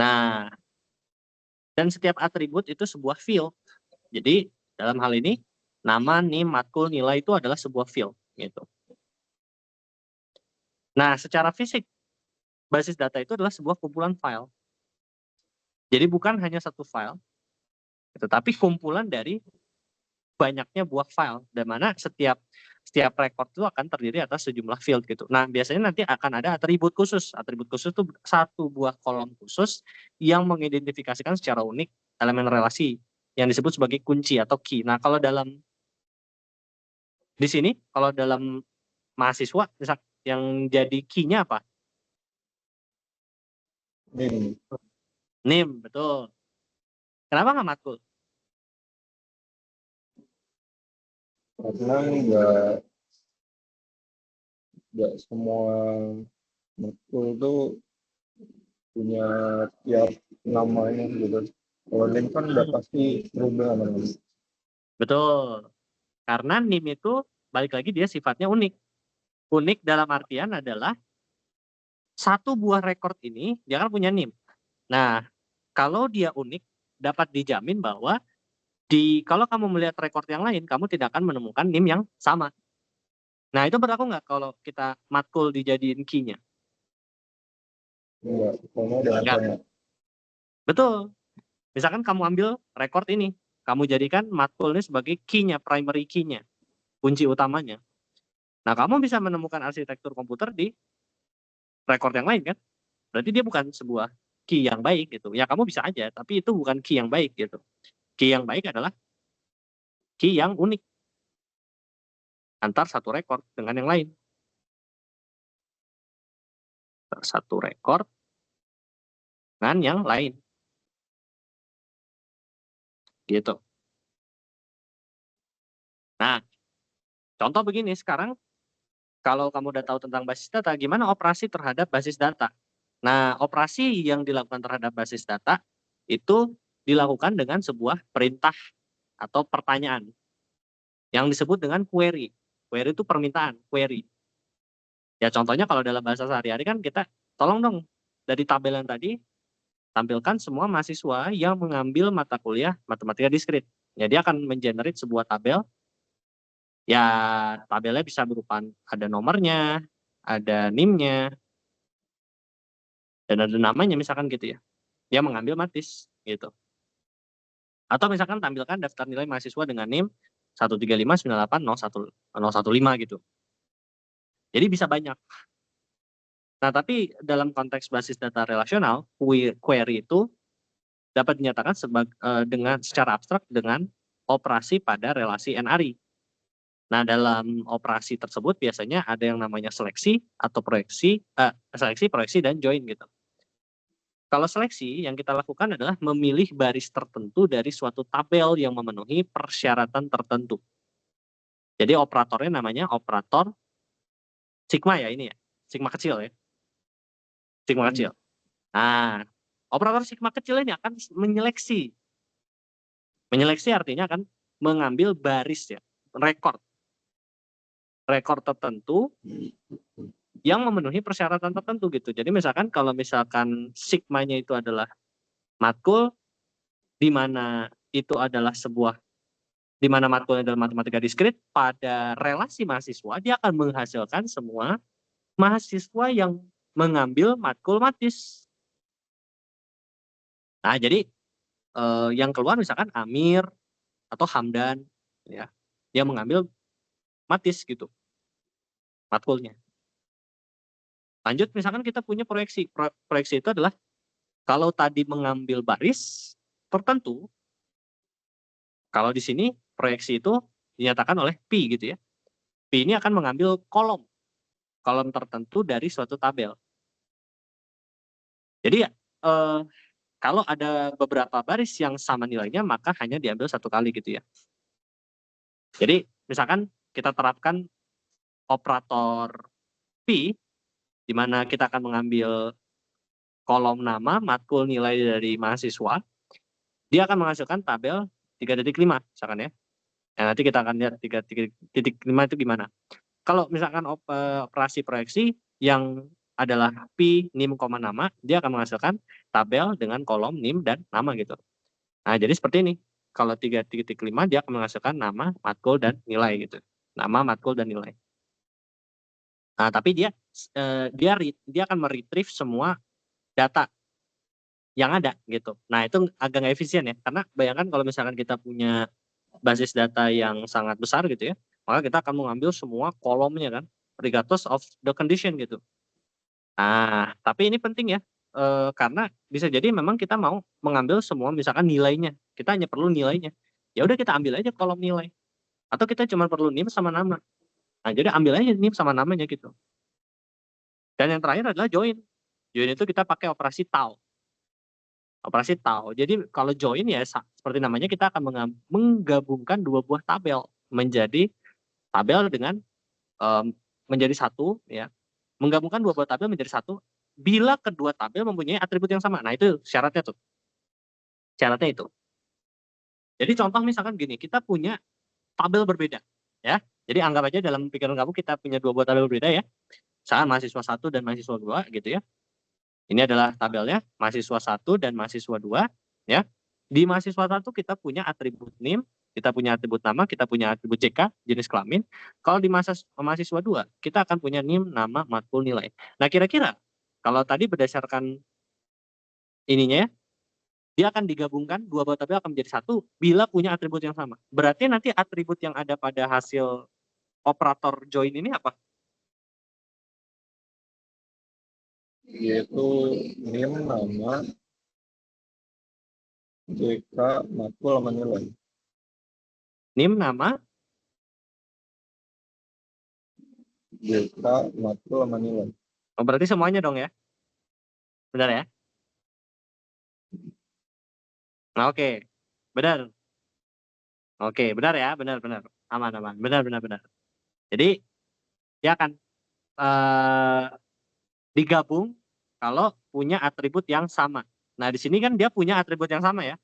Nah, dan setiap atribut itu sebuah field. Jadi dalam hal ini nama, NIM, matkul, nilai itu adalah sebuah field, gitu. Nah, secara fisik basis data itu adalah sebuah kumpulan file. Jadi bukan hanya satu file, tetapi kumpulan dari banyaknya buah file, di mana setiap record itu akan terdiri atas sejumlah field gitu. Nah, biasanya nanti akan ada atribut khusus. Atribut khusus itu satu buah kolom khusus yang mengidentifikasikan secara unik elemen relasi yang disebut sebagai kunci atau key. Nah, kalau di sini, kalau dalam mahasiswa, misal yang jadi key-nya apa? NIM. NIM, betul. Kenapa nggak matkul? Karena nggak semua matkul tuh punya tiap namanya gitu. Kalau NIM kan udah pasti berubah namanya. Betul. Karena NIM itu balik lagi dia sifatnya unik. Unik dalam artian adalah satu buah record ini dia kan punya NIM. Nah, kalau dia unik dapat dijamin bahwa kalau kamu melihat record yang lain kamu tidak akan menemukan NIM yang sama. Nah, itu berlaku nggak kalau kita matkul dijadiin key-nya? Enggak, pokoknya udah Enggak. banyak. Betul. Misalkan kamu ambil record ini, kamu jadikan matkul ini sebagai key-nya, primary key-nya, kunci utamanya. Nah, kamu bisa menemukan arsitektur komputer di record yang lain kan? Berarti dia bukan sebuah key yang baik gitu. Ya kamu bisa aja, tapi itu bukan key yang baik gitu. Key yang baik adalah key yang unik antar satu record dengan yang lain. Satu record dengan yang lain. Gitu. Nah, contoh begini sekarang kalau kamu udah tahu tentang basis data, gimana operasi terhadap basis data? Nah, operasi yang dilakukan terhadap basis data itu dilakukan dengan sebuah perintah atau pertanyaan yang disebut dengan query. Query itu permintaan, query. Ya contohnya kalau dalam bahasa sehari-hari kan kita tolong dong dari tabel yang tadi tampilkan semua mahasiswa yang mengambil mata kuliah matematika diskrit. Ya dia akan mengenerate sebuah tabel. Ya tabelnya bisa berupa ada nomornya, ada NIM-nya, dan ada namanya misalkan gitu ya. Dia mengambil matis gitu. Atau misalkan tampilkan daftar nilai mahasiswa dengan NIM 135980115 gitu. Jadi bisa banyak. Nah, tapi dalam konteks basis data relasional, query itu dapat dinyatakan dengan secara abstrak dengan operasi pada relasi n-ary. Nah, dalam operasi tersebut biasanya ada yang namanya seleksi atau seleksi, proyeksi, dan join gitu. Kalau seleksi yang kita lakukan adalah memilih baris tertentu dari suatu tabel yang memenuhi persyaratan tertentu. Jadi operatornya namanya operator sigma ya ini ya, sigma kecil ya, sigma kecil. Nah, operator sigma kecil ini akan menyeleksi. Menyeleksi artinya akan mengambil baris ya, rekor tertentu yang memenuhi persyaratan tertentu gitu. Jadi misalkan kalau misalkan sigmanya itu adalah matkul, di mana itu adalah di mana matkulnya adalah matematika diskrit, pada relasi mahasiswa dia akan menghasilkan semua mahasiswa yang mengambil matkul matis. Nah, jadi yang keluar misalkan Amir atau Hamdan ya. Dia mengambil matis gitu matkulnya. Lanjut misalkan kita punya proyeksi. Proyeksi itu adalah kalau tadi mengambil baris tertentu, kalau di sini proyeksi itu dinyatakan oleh Pi gitu ya. Pi ini akan mengambil kolom tertentu dari suatu tabel. Jadi kalau ada beberapa baris yang sama nilainya maka hanya diambil satu kali gitu ya. Jadi misalkan kita terapkan operator Pi di mana kita akan mengambil kolom nama, matkul, nilai dari mahasiswa. Dia akan menghasilkan tabel 3.5 misalkan ya. Nah, nanti kita akan lihat 3.5 itu gimana. Kalau misalkan operasi proyeksi yang adalah Pi, NIM, nama, dia akan menghasilkan tabel dengan kolom NIM dan nama gitu. Nah, jadi seperti ini. Kalau 3.5 dia akan menghasilkan nama, matkul, dan nilai gitu. Nama, matkul, dan nilai. Nah, tapi dia akan meretrieve semua data yang ada gitu. Nah, itu agak nggak efisien ya, karena bayangkan kalau misalkan kita punya basis data yang sangat besar gitu ya, maka kita akan mengambil semua kolomnya kan, regardless of the condition gitu. Nah, tapi ini penting ya, karena bisa jadi memang kita mau mengambil semua misalkan nilainya, kita hanya perlu nilainya. Ya udah kita ambil aja kolom nilai. Atau kita cuma perlu NIM sama nama. Nah, jadi ambil aja NIM sama namanya gitu. Dan yang terakhir adalah join. Join itu kita pakai operasi TAO. Operasi TAO. Jadi kalau join ya seperti namanya kita akan menggabungkan dua buah tabel menjadi tabel dengan menjadi satu ya. Menggabungkan dua buah tabel menjadi satu bila kedua tabel mempunyai atribut yang sama. Nah, itu syaratnya tuh. Syaratnya itu. Jadi contoh misalkan gini, kita punya tabel berbeda ya. Jadi anggap aja dalam pikiran kamu kita punya dua buah tabel berbeda ya. Misalkan mahasiswa 1 dan mahasiswa 2 gitu ya. Ini adalah tabelnya mahasiswa 1 dan mahasiswa 2 ya. Di mahasiswa 1 kita punya atribut NIM, kita punya atribut nama, kita punya atribut CK, jenis kelamin. Kalau di mahasiswa 2 kita akan punya NIM, nama, matkul, nilai. Nah, kira-kira kalau tadi berdasarkan ininya ya, dia akan digabungkan, dua buah tabel akan menjadi satu bila punya atribut yang sama. Berarti nanti atribut yang ada pada hasil operator join ini apa? Yaitu NIM, nama, JK, matkul, sama nilai. NIM, nama, JK, matkul, sama nilai. oh, berarti semuanya dong ya? Benar ya? Nah, oke. Benar. Oke, benar ya? Benar. Aman. Benar. Jadi, dia akan digabung kalau punya atribut yang sama. Nah, di sini kan dia punya atribut yang sama ya.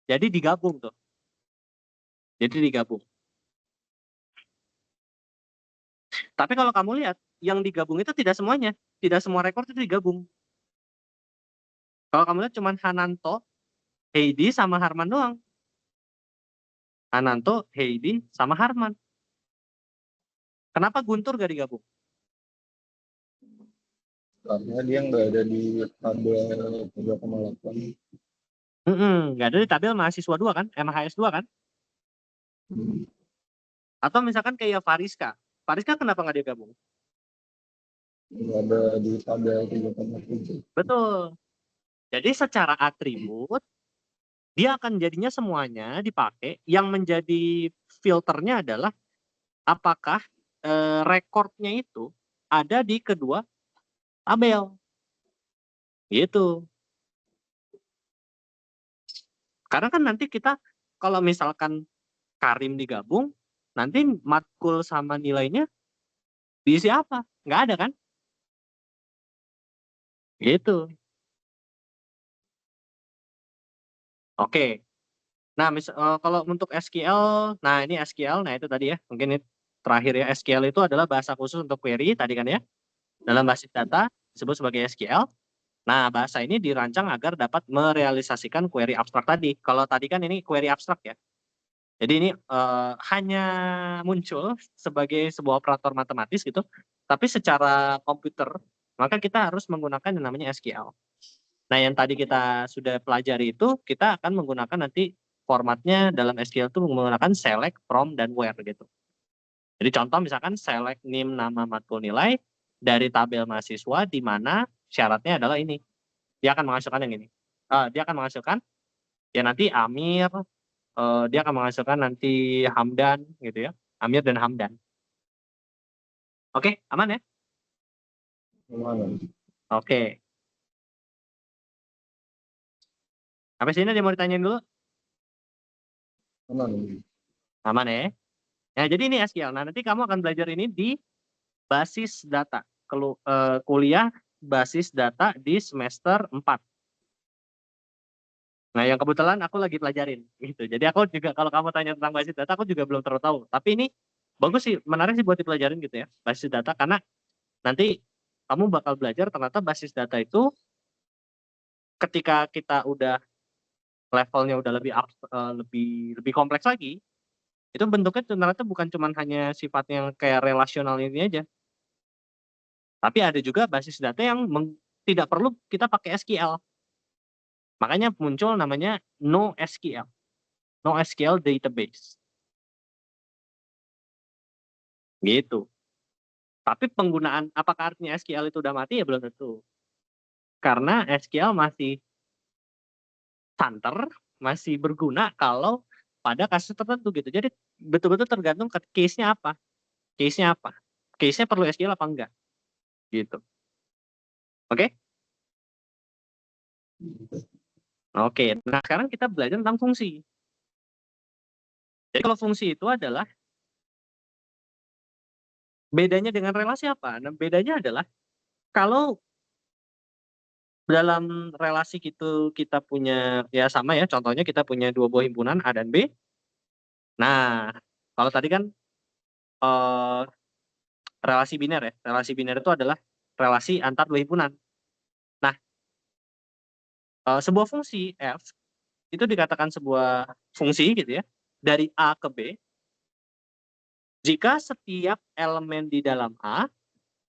Jadi digabung tuh. Jadi digabung. Tapi kalau kamu lihat, yang digabung itu tidak semuanya. Tidak semua rekor itu digabung. Kalau kamu lihat cuma Hananto, Heidi, sama Harman doang. Hananto, Heidi, sama Harman. Kenapa Guntur gak digabung? Karena dia nggak ada di tabel 3,8. Nggak ada di tabel mahasiswa 2 kan? MHS 2 kan? Atau misalkan kayak Fariska. Fariska kenapa nggak digabung? Nggak ada di tabel 3,7. Betul. Jadi secara atribut, dia akan jadinya semuanya dipakai. Yang menjadi filternya adalah apakah rekornya itu ada di kedua tabel. Gitu. Karena kan nanti kita kalau misalkan Karim digabung, nanti matkul sama nilainya diisi apa? Nggak ada kan? Gitu. Oke. Nah, kalau untuk SQL, nah ini SQL, nah itu tadi ya, mungkin ini terakhir ya, SQL itu adalah bahasa khusus untuk query tadi kan ya, dalam basis data disebut sebagai SQL. Nah, bahasa ini dirancang agar dapat merealisasikan query abstrak tadi. Kalau tadi kan ini query abstrak ya. Jadi ini hanya muncul sebagai sebuah operator matematis gitu, tapi secara komputer maka kita harus menggunakan yang namanya SQL. Nah, yang tadi kita sudah pelajari itu kita akan menggunakan nanti formatnya dalam SQL itu menggunakan select, from, dan where gitu. Jadi contoh misalkan select NIM, nama, matkul, nilai dari tabel mahasiswa di mana syaratnya adalah ini. Dia akan menghasilkan yang ini. Dia akan menghasilkan ya nanti Amir, dia akan menghasilkan nanti Hamdan gitu ya. Amir dan Hamdan. Oke, aman ya? Aman. Oke. Sampai sini ada yang mau ditanyain dulu? Aman. Aman ya? Nah, jadi ini SQL. Nah, nanti kamu akan belajar ini di basis data. kuliah basis data di semester 4. Nah, yang kebetulan aku lagi pelajarin gitu. Jadi aku juga kalau kamu tanya tentang basis data, aku juga belum terlalu tahu. Tapi ini bagus sih, menarik sih buat dipelajarin gitu ya, basis data, karena nanti kamu bakal belajar ternyata basis data itu ketika kita udah levelnya udah lebih lebih kompleks lagi, itu bentuknya ternyata bukan cuman hanya sifatnya yang kayak relasional ini aja. Tapi ada juga basis data yang tidak perlu kita pakai SQL. Makanya muncul namanya NoSQL, NoSQL database. Gitu. Tapi penggunaan apakah artinya SQL itu udah mati? Ya belum tentu. Karena SQL masih santer, masih berguna kalau pada kasus tertentu gitu. Jadi betul-betul tergantung ke case-nya apa. Case-nya apa? Case-nya perlu SQL apa enggak? Gitu. Oke? Oke. Nah, sekarang kita belajar tentang fungsi. Jadi kalau fungsi itu adalah bedanya dengan relasi apa? Nah, bedanya adalah kalau dalam relasi gitu kita punya ya sama ya, contohnya kita punya dua buah himpunan A dan B. Nah, kalau tadi kan eh, relasi biner ya. Relasi biner itu adalah relasi antar dua himpunan. Nah, sebuah fungsi f itu dikatakan sebuah fungsi gitu ya dari A ke B jika setiap elemen di dalam A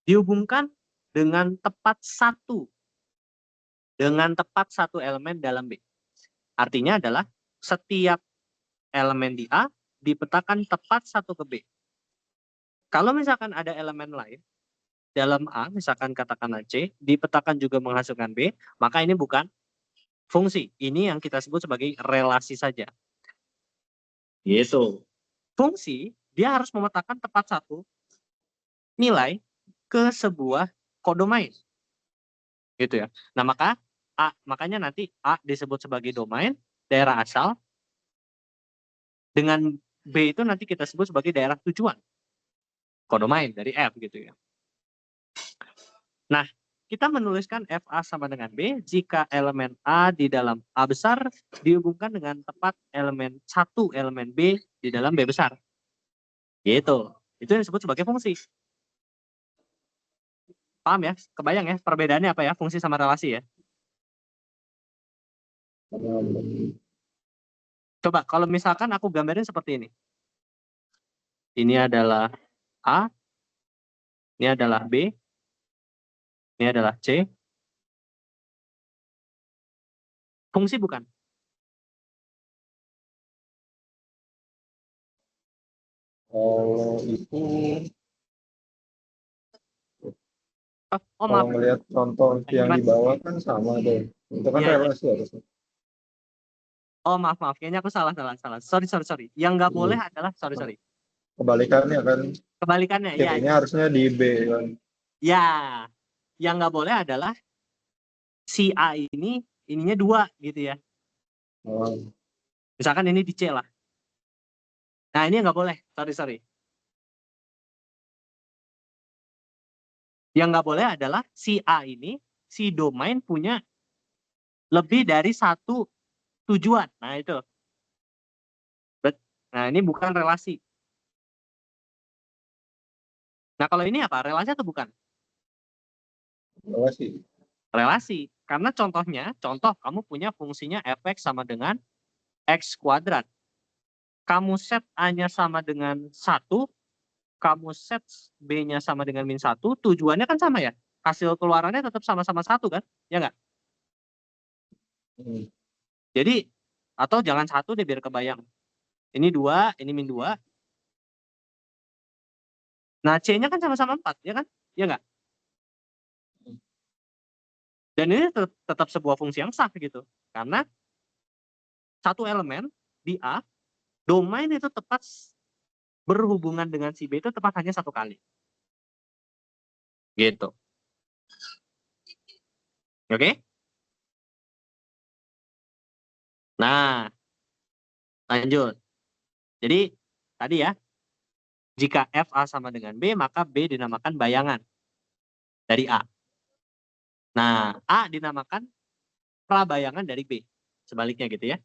dihubungkan dengan tepat satu elemen dalam B. Artinya adalah setiap elemen di A dipetakan tepat satu ke B. Kalau misalkan ada elemen lain dalam A, misalkan katakanlah C, dipetakan juga menghasilkan B, maka ini bukan fungsi. Ini yang kita sebut sebagai relasi saja. Gitu. Fungsi, dia harus memetakan tepat satu nilai ke sebuah kodomain. Gitu ya. Nah, makanya nanti A disebut sebagai domain, daerah asal, dengan B itu nanti kita sebut sebagai daerah tujuan. Kodomain dari F gitu ya. Nah, kita menuliskan FA sama dengan B jika elemen A di dalam A besar dihubungkan dengan tepat satu elemen B di dalam B besar. Gitu. Itu yang disebut sebagai fungsi. Paham ya? Kebayang ya perbedaannya apa ya fungsi sama relasi ya? Coba kalau misalkan aku gambarin seperti ini. Ini adalah A, ini adalah B, ini adalah C. Fungsi bukan? Kalau itu Oh kalau maaf. ngelihat contoh yang di bawah kan sama tuh. Itu kan Iya, iya. relasi harusnya. Oh maaf. Kayaknya aku salah. Sorry. Yang nggak boleh adalah sorry. Kebalikannya kan, Kebalikannya, ya. kirinya harusnya di B kan. Ya, yang nggak boleh adalah si A ininya 2 gitu ya. Oh, Misalkan ini di C lah. Nah, ini nggak boleh. Sorry. Yang nggak boleh adalah si A ini, si domain punya lebih dari satu tujuan. Nah, itu. Nah, ini bukan relasi. Nah, kalau ini apa? Relasi atau bukan? relasi. Relasi. Karena contoh kamu punya fungsinya fx sama dengan x kuadrat. Kamu set A-nya sama dengan 1, kamu set B-nya sama dengan min 1, tujuannya kan sama ya? Hasil keluarannya tetap sama-sama 1 kan? Ya nggak? Jadi, atau jangan 1 deh biar kebayang. Ini 2, ini min 2. Nah, C-nya kan sama-sama 4, ya kan? Ya nggak? Dan ini tetap sebuah fungsi yang sah gitu. Karena satu elemen di A, domain itu tepat berhubungan dengan si B itu tepat hanya 1 kali. Gitu. Oke? Nah, lanjut. Jadi, tadi ya, jika FA sama dengan B, maka B dinamakan bayangan. dari A. Nah, A dinamakan prabayangan dari B. Sebaliknya gitu ya.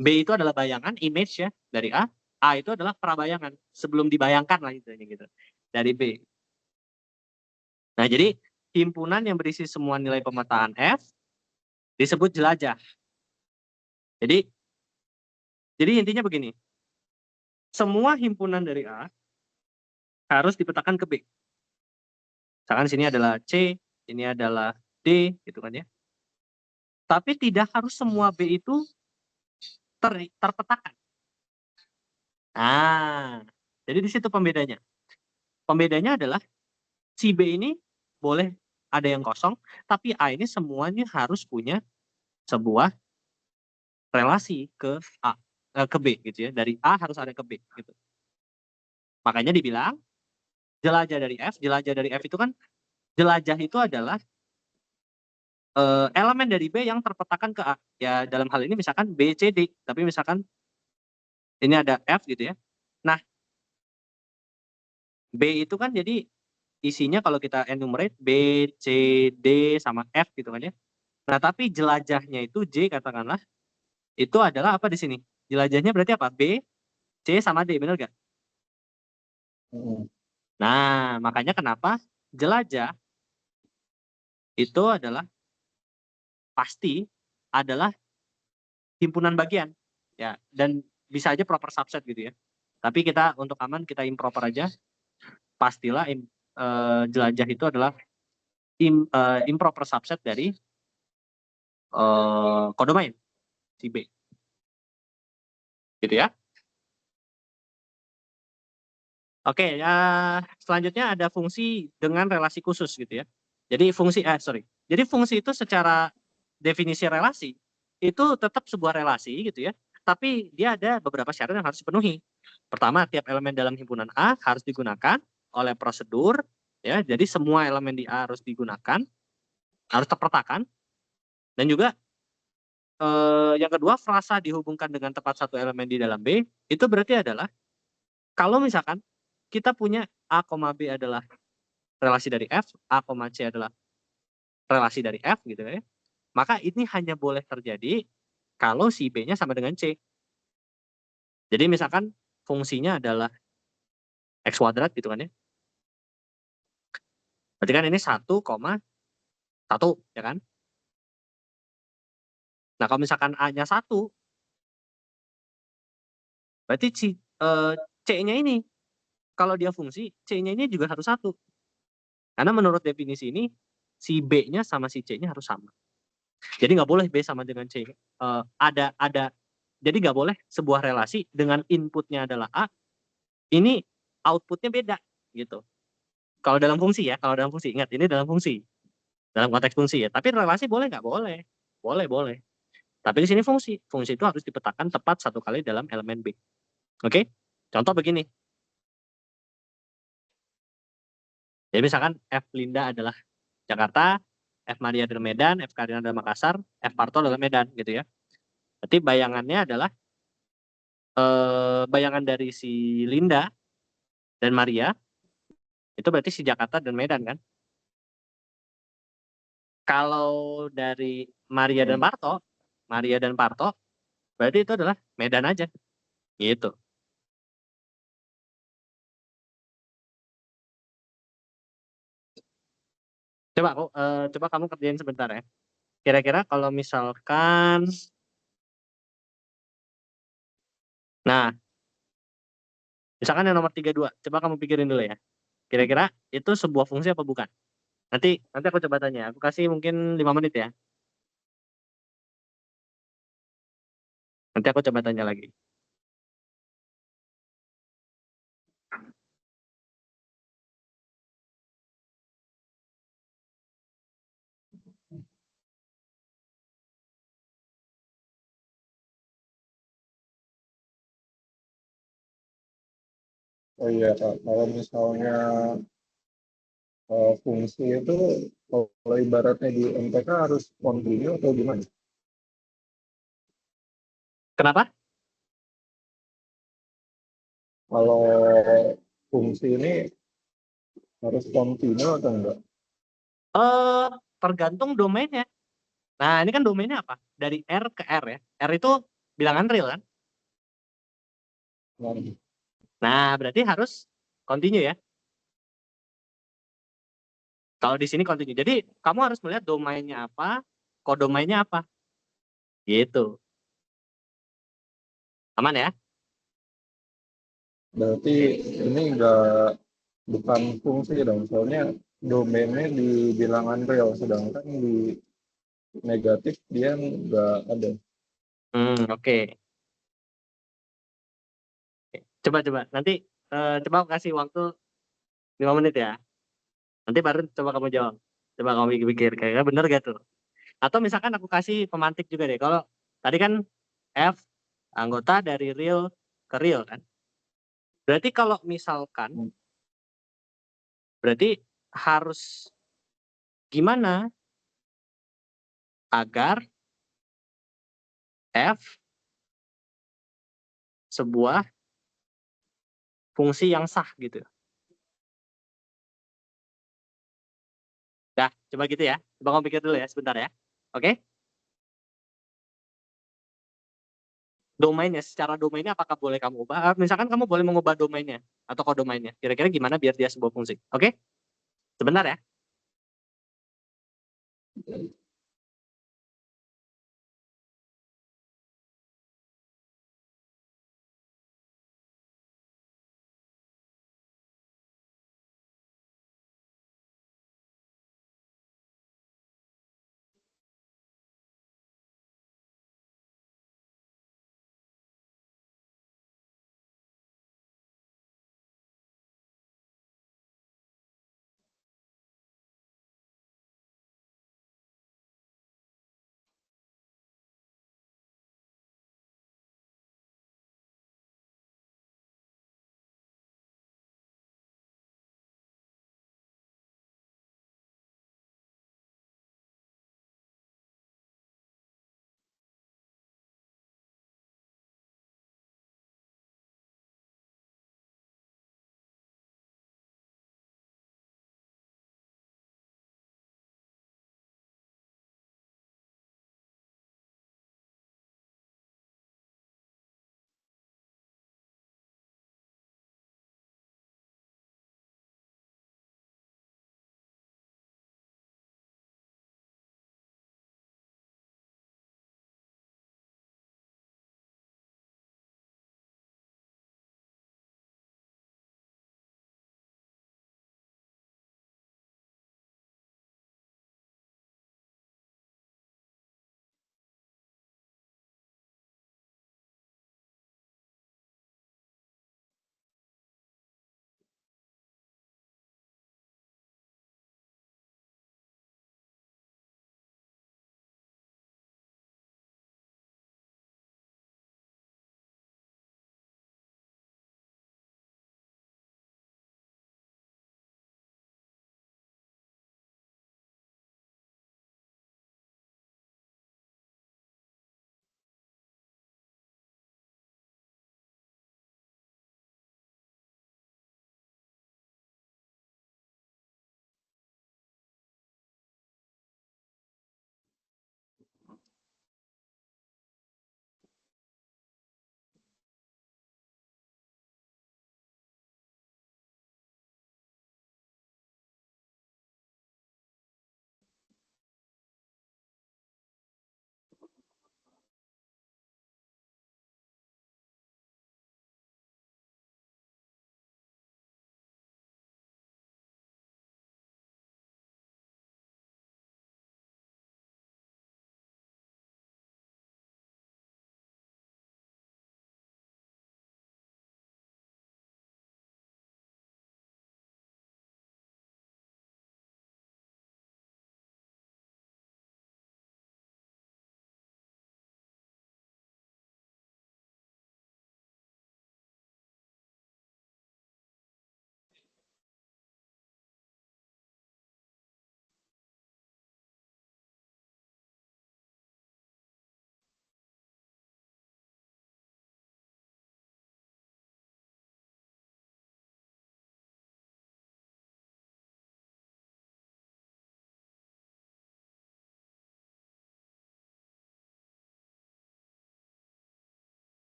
B itu adalah bayangan, image ya, dari A. A itu adalah prabayangan, sebelum dibayangkan lah gitu, dari B. Nah, jadi himpunan yang berisi semua nilai pemetaan F disebut jelajah. Jadi intinya begini, semua himpunan dari A harus dipetakan ke B. Misalkan sini adalah C, ini adalah D, gitu kan ya. Tapi tidak harus semua B itu terpetakan. Nah, jadi di situ pembedanya. Pembedanya adalah si B ini boleh ada yang kosong, tapi A ini semuanya harus punya sebuah relasi ke A, ke B gitu ya. Dari A harus ada ke B gitu. Makanya dibilang jelajah dari F, jelajah dari F itu kan jelajah itu adalah elemen dari B yang terpetakan ke A. Ya dalam hal ini misalkan B, C, D, tapi misalkan ini ada F gitu ya. Nah, B itu kan jadi isinya kalau kita enumerate B, C, D sama F gitu kan ya. Nah, tapi jelajahnya itu J katakanlah, itu adalah apa di sini? Jelajahnya berarti apa? B, C sama D, benar nggak? Nah, makanya kenapa jelajah itu adalah pasti adalah himpunan bagian ya, dan bisa aja proper subset gitu ya. Tapi kita untuk aman kita improper aja. Pastilah jelajah itu adalah improper subset dari kodomain si B. Gitu ya. Oke, ya selanjutnya ada fungsi dengan relasi khusus gitu ya. Jadi fungsi itu secara definisi relasi itu tetap sebuah relasi gitu ya. Tapi dia ada beberapa syarat yang harus dipenuhi. Pertama, tiap elemen dalam himpunan A harus digunakan oleh prosedur ya. Jadi semua elemen di A harus digunakan, harus terpetakan, dan juga yang kedua, frasa dihubungkan dengan tepat satu elemen di dalam B itu berarti adalah kalau misalkan kita punya A, B adalah relasi dari F, A, C adalah relasi dari F gitu ya. Maka ini hanya boleh terjadi kalau si B-nya sama dengan C. Jadi misalkan fungsinya adalah X kuadrat gitu kan ya. Berarti kan ini 1,1 ya kan. Nah, kalau misalkan A-nya 1, berarti C-nya ini kalau dia fungsi, C-nya ini juga harus 1. Karena menurut definisi ini si B-nya sama si C-nya harus sama. Jadi nggak boleh B sama dengan C. Jadi nggak boleh sebuah relasi dengan inputnya adalah A, ini outputnya beda gitu. Kalau dalam fungsi ya, kalau dalam fungsi, ingat ini dalam fungsi, dalam konteks fungsi ya. Tapi relasi boleh nggak? Boleh, boleh, boleh. Tapi di sini fungsi itu harus dipetakan tepat satu kali dalam elemen B. Oke? Contoh begini. Jadi misalkan F Linda adalah Jakarta, F Maria adalah Medan, F Karina adalah Makassar, F Parto adalah Medan gitu ya. Berarti bayangannya adalah bayangan dari si Linda dan Maria itu berarti si Jakarta dan Medan kan. Kalau dari Maria dan Parto berarti itu adalah Medan aja gitu. Coba kamu kerjain sebentar ya. Kira-kira kalau misalkan, nah misalkan yang nomor 32, coba kamu pikirin dulu ya. Kira-kira itu sebuah fungsi apa bukan? Nanti aku coba tanya. Aku kasih mungkin 5 menit ya. Nanti aku coba tanya lagi. Oh iya Kak, kalau misalnya fungsi itu kalau ibaratnya di MTK harus kontinu atau gimana? Kenapa? Kalau fungsi ini harus kontinu atau enggak? Eh, tergantung domainnya. Nah, ini kan domainnya apa? Dari R ke R ya. R itu bilangan real kan? Nah, Nah, berarti harus continue ya. Kalau di sini continue. Jadi, kamu harus melihat domainnya apa, kodomainnya apa. Gitu. Aman ya? berarti ini bukan fungsi dong, soalnya domainnya di bilangan real, sedangkan di negatif dia nggak ada. Oke. Coba-coba. Nanti coba aku kasih waktu 5 menit ya. Nanti baru coba kamu jawab. Coba kamu pikir-pikir. Kayaknya bener gak tuh? Atau misalkan aku kasih pemantik juga deh. Kalau tadi kan F anggota dari real ke real kan. Berarti kalau misalkan, berarti harus gimana agar F sebuah fungsi yang sah gitu. Dah, coba gitu ya. Coba kamu pikir dulu ya sebentar ya. Oke? Domainnya, secara domainnya apakah boleh kamu ubah? Misalkan kamu boleh mengubah domainnya atau kodomainnya. Kira-kira gimana biar dia sebuah fungsi? Oke? Sebentar ya.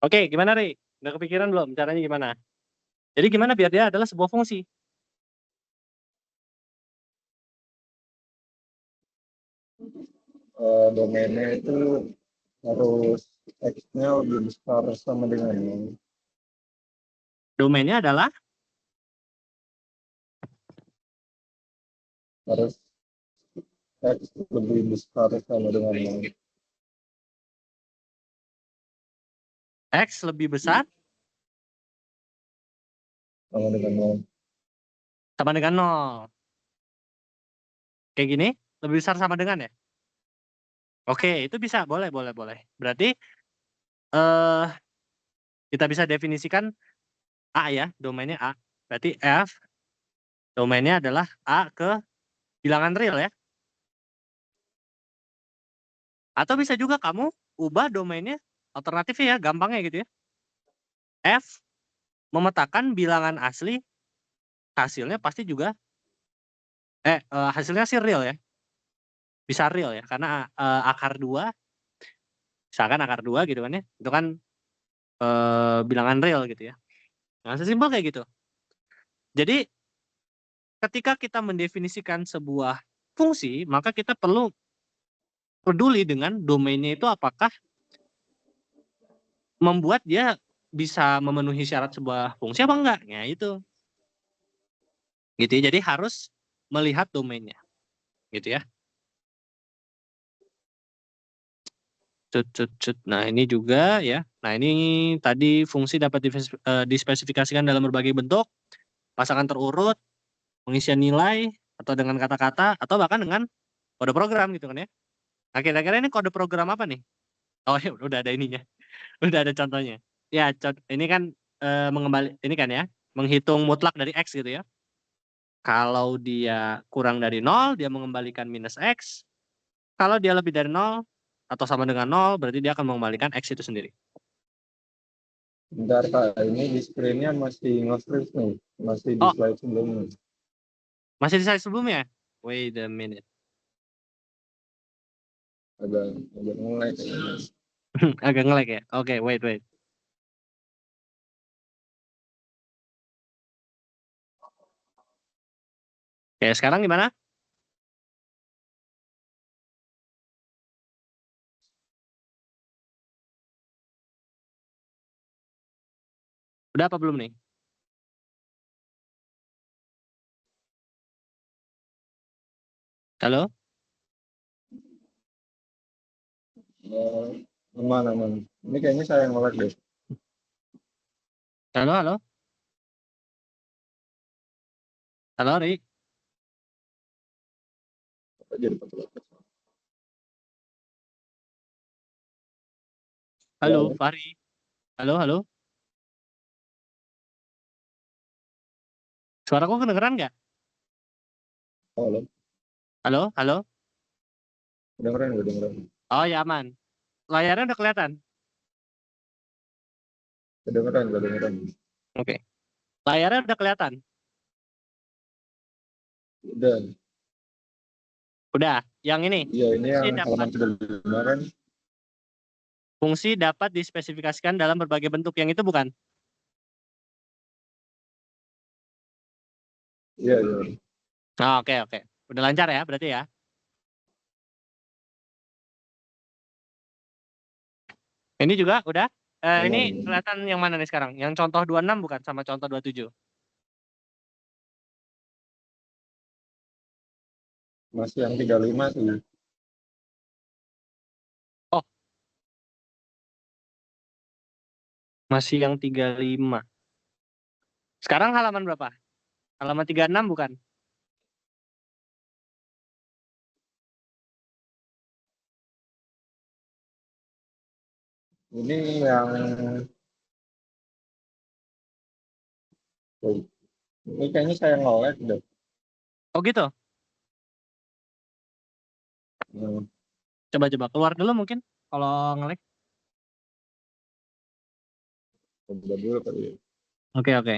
Oke, gimana Ri? Udah kepikiran belum caranya gimana? Jadi gimana biar dia adalah sebuah fungsi? Domainnya itu harus X-nya lebih besar sama dengan ini. Domainnya adalah Harus X lebih besar sama dengan ini. X lebih besar Sama dengan nol. sama dengan 0. Kayak gini, lebih besar sama dengan ya? Oke, itu bisa, boleh, boleh, boleh. Berarti eh kita bisa definisikan A ya, domainnya A. Berarti F domainnya adalah A ke bilangan real ya. Atau bisa juga kamu ubah domainnya alternatifnya ya, gampangnya gitu ya. F memetakan bilangan asli, hasilnya pasti juga hasilnya sih real ya. Bisa real ya, karena akar 2, misalkan akar 2 gitu kan ya. Itu kan bilangan real gitu ya. Nah, sesimpel kayak gitu. Jadi ketika kita mendefinisikan sebuah fungsi, maka kita perlu peduli dengan domainnya itu apakah membuat dia bisa memenuhi syarat sebuah fungsi apa enggak. Ya itu. Gitu ya. Jadi harus melihat domainnya. Gitu ya. Nah, ini juga ya. Nah, ini tadi fungsi dapat dispesifikasikan dalam berbagai bentuk, pasangan terurut, pengisian nilai, atau dengan kata-kata, atau bahkan dengan kode program gitu kan ya. Nah, kira-kira ini kode program apa nih? Oh ya, udah ada ininya. Udah ada contohnya. Ya, ini kan ini kan ya, menghitung mutlak dari X gitu ya. Kalau dia kurang dari 0, dia mengembalikan minus X. Kalau dia lebih dari 0 atau sama dengan 0, berarti dia akan mengembalikan X itu sendiri. Bentar Kak, ini di screen-nya masih nge-freeze nih. Masih di Oh, slide sebelumnya. masih di slide sebelumnya? Wait a minute. Agak nge-lag. Agak nge-lag ya? Oke, wait, wait. Oke, sekarang gimana? Udah apa belum nih? Halo? Aman, aman. Ini kayaknya saya yang nge-lag deh. Halo, halo? Halo, Ri? Apa jadi pakai Halo, halo, Fahri? Halo, halo? Suaraku kedengeran nggak? halo. Halo, halo? Kedengeran, kedengeran. Oh ya aman. Layarnya udah kelihatan? Kedengeran, kedengeran. Oke. Layarnya udah kelihatan? Udah. Udah. Yang ini. Iya, ini Fungsi yang dapat halaman sudah kemarin. fungsi dapat dispesifikasikan dalam berbagai bentuk. Yang itu bukan? Iya, iya. Oh, oke, oke. Udah lancar ya berarti ya. Ini juga udah. Ini Aman, aman. kelihatan yang mana nih sekarang? Yang contoh 26 bukan sama contoh 27? Masih yang 35 sih. Oh, masih yang 35. Sekarang halaman berapa? Halaman 36 bukan? Ini yang oh, ini kayaknya saya nge-lag deh. Oh gitu. Hmm, Coba-coba keluar dulu mungkin kalau nge-lag. coba dulu kali ya. Oke, oke.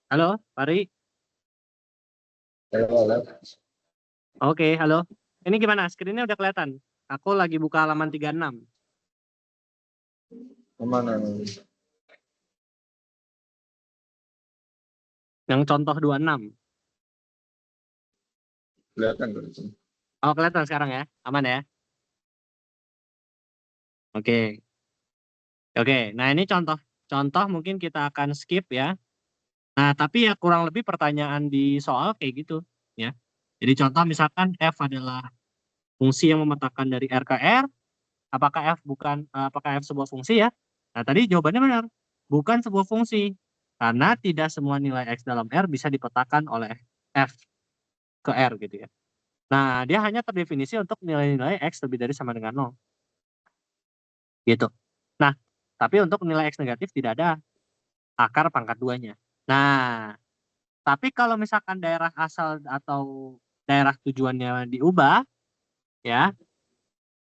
Halo, Pari. Halo. Oke, halo. Ini gimana? Screen-nya udah kelihatan? Aku lagi buka halaman 36. Kemana? Yang contoh 26. Kelihatan kan? Oh, kelihatan sekarang ya? Aman ya? Oke. Oke, nah ini contoh mungkin kita akan skip ya. Nah, tapi ya kurang lebih pertanyaan di soal kayak gitu ya. Jadi contoh misalkan F adalah fungsi yang memetakan dari R ke R, apakah F sebuah fungsi ya? Nah, tadi jawabannya benar. Bukan sebuah fungsi. Karena tidak semua nilai X dalam R bisa dipetakan oleh F ke R gitu ya. Nah, dia hanya terdefinisi untuk nilai-nilai X lebih dari sama dengan 0. Gitu. Nah, tapi untuk nilai X negatif tidak ada akar pangkat 2-nya. Nah, tapi kalau misalkan daerah asal atau daerah tujuannya diubah, ya,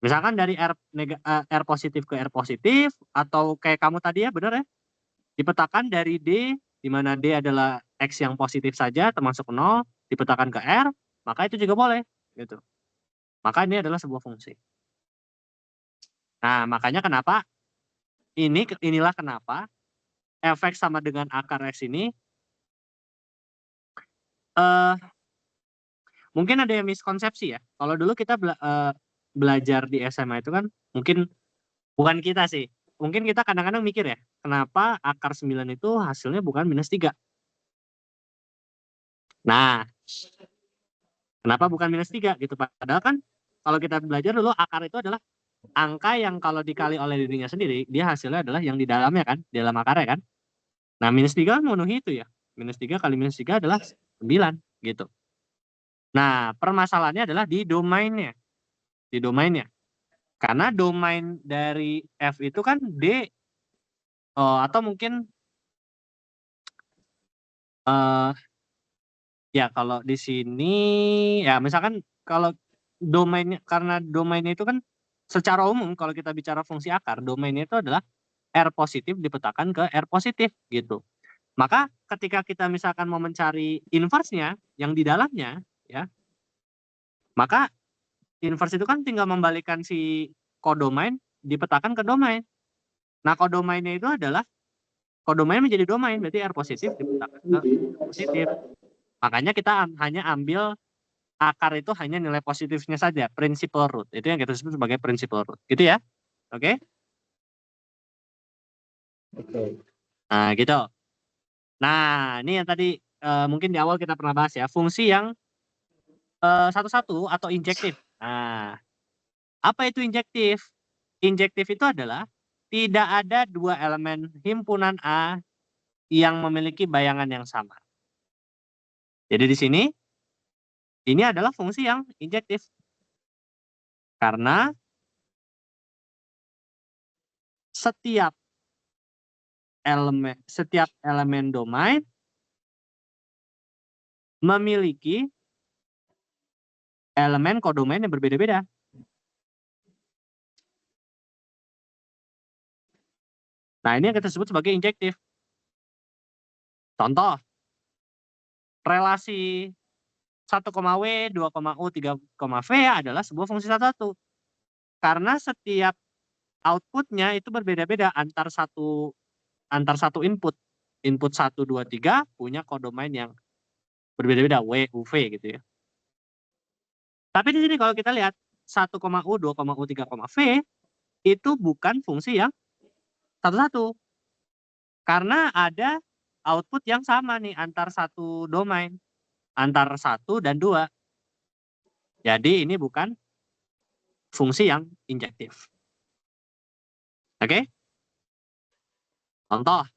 misalkan dari R positif ke R positif, atau kayak kamu tadi ya, benar ya, dipetakan dari D, di mana D adalah X yang positif saja, termasuk 0, dipetakan ke R, maka itu juga boleh, gitu. Maka ini adalah sebuah fungsi. Nah, makanya kenapa, inilah kenapa Fx sama dengan akar X ini, eh mungkin ada yang miskonsepsi ya. Kalau dulu kita belajar di SMA itu kan, mungkin bukan kita sih. Mungkin kita kadang-kadang mikir ya, kenapa akar 9 itu hasilnya bukan -3? Nah, kenapa bukan -3 gitu? Padahal kan kalau kita belajar dulu, akar itu adalah angka yang kalau dikali oleh dirinya sendiri, dia hasilnya adalah yang di dalamnya kan, di dalam akarnya kan. Nah, -3 kan memenuhi itu ya. -3 kali -3 adalah 9 gitu. Nah, permasalahannya adalah di domainnya. Di domainnya. Karena domain dari F itu kan D, atau mungkin ya kalau di sini ya misalkan kalau domainnya, karena domainnya itu kan secara umum kalau kita bicara fungsi akar, domainnya itu adalah R positif dipetakan ke R positif gitu. Maka ketika kita misalkan mau mencari inverse-nya yang di dalamnya ya, maka inverse itu kan tinggal membalikkan si kodomain dipetakan ke domain. Nah, kodomainnya itu adalah kodomain menjadi domain, berarti R positif dipetakan ke R positif. Makanya kita hanya ambil akar itu hanya nilai positifnya saja, principal root. Itu yang kita sebut sebagai principal root. Gitu ya. Oke? Oke. Nah, gitu. Nah, ini yang tadi mungkin di awal kita pernah bahas ya, fungsi yang satu-satu atau injektif. Nah, apa itu injektif? Injektif itu adalah tidak ada dua elemen himpunan A yang memiliki bayangan yang sama. Jadi di sini, ini adalah fungsi yang injektif. Karena setiap elemen domain memiliki elemen kodomain yang berbeda-beda. Nah, ini yang kita sebut sebagai injektif. Contoh, relasi 1,W, 2,U, 3,V adalah sebuah fungsi satu-satu. Karena setiap outputnya itu berbeda-beda antar satu input. Input 1, 2, 3 punya kodomain yang berbeda-beda, W, U, V gitu ya. Tapi di sini kalau kita lihat 1,U, 2,U, 3,V itu bukan fungsi yang satu-satu. Karena ada output yang sama nih antar satu domain, antar 1 dan 2. Jadi ini bukan fungsi yang injektif. Oke? Contoh,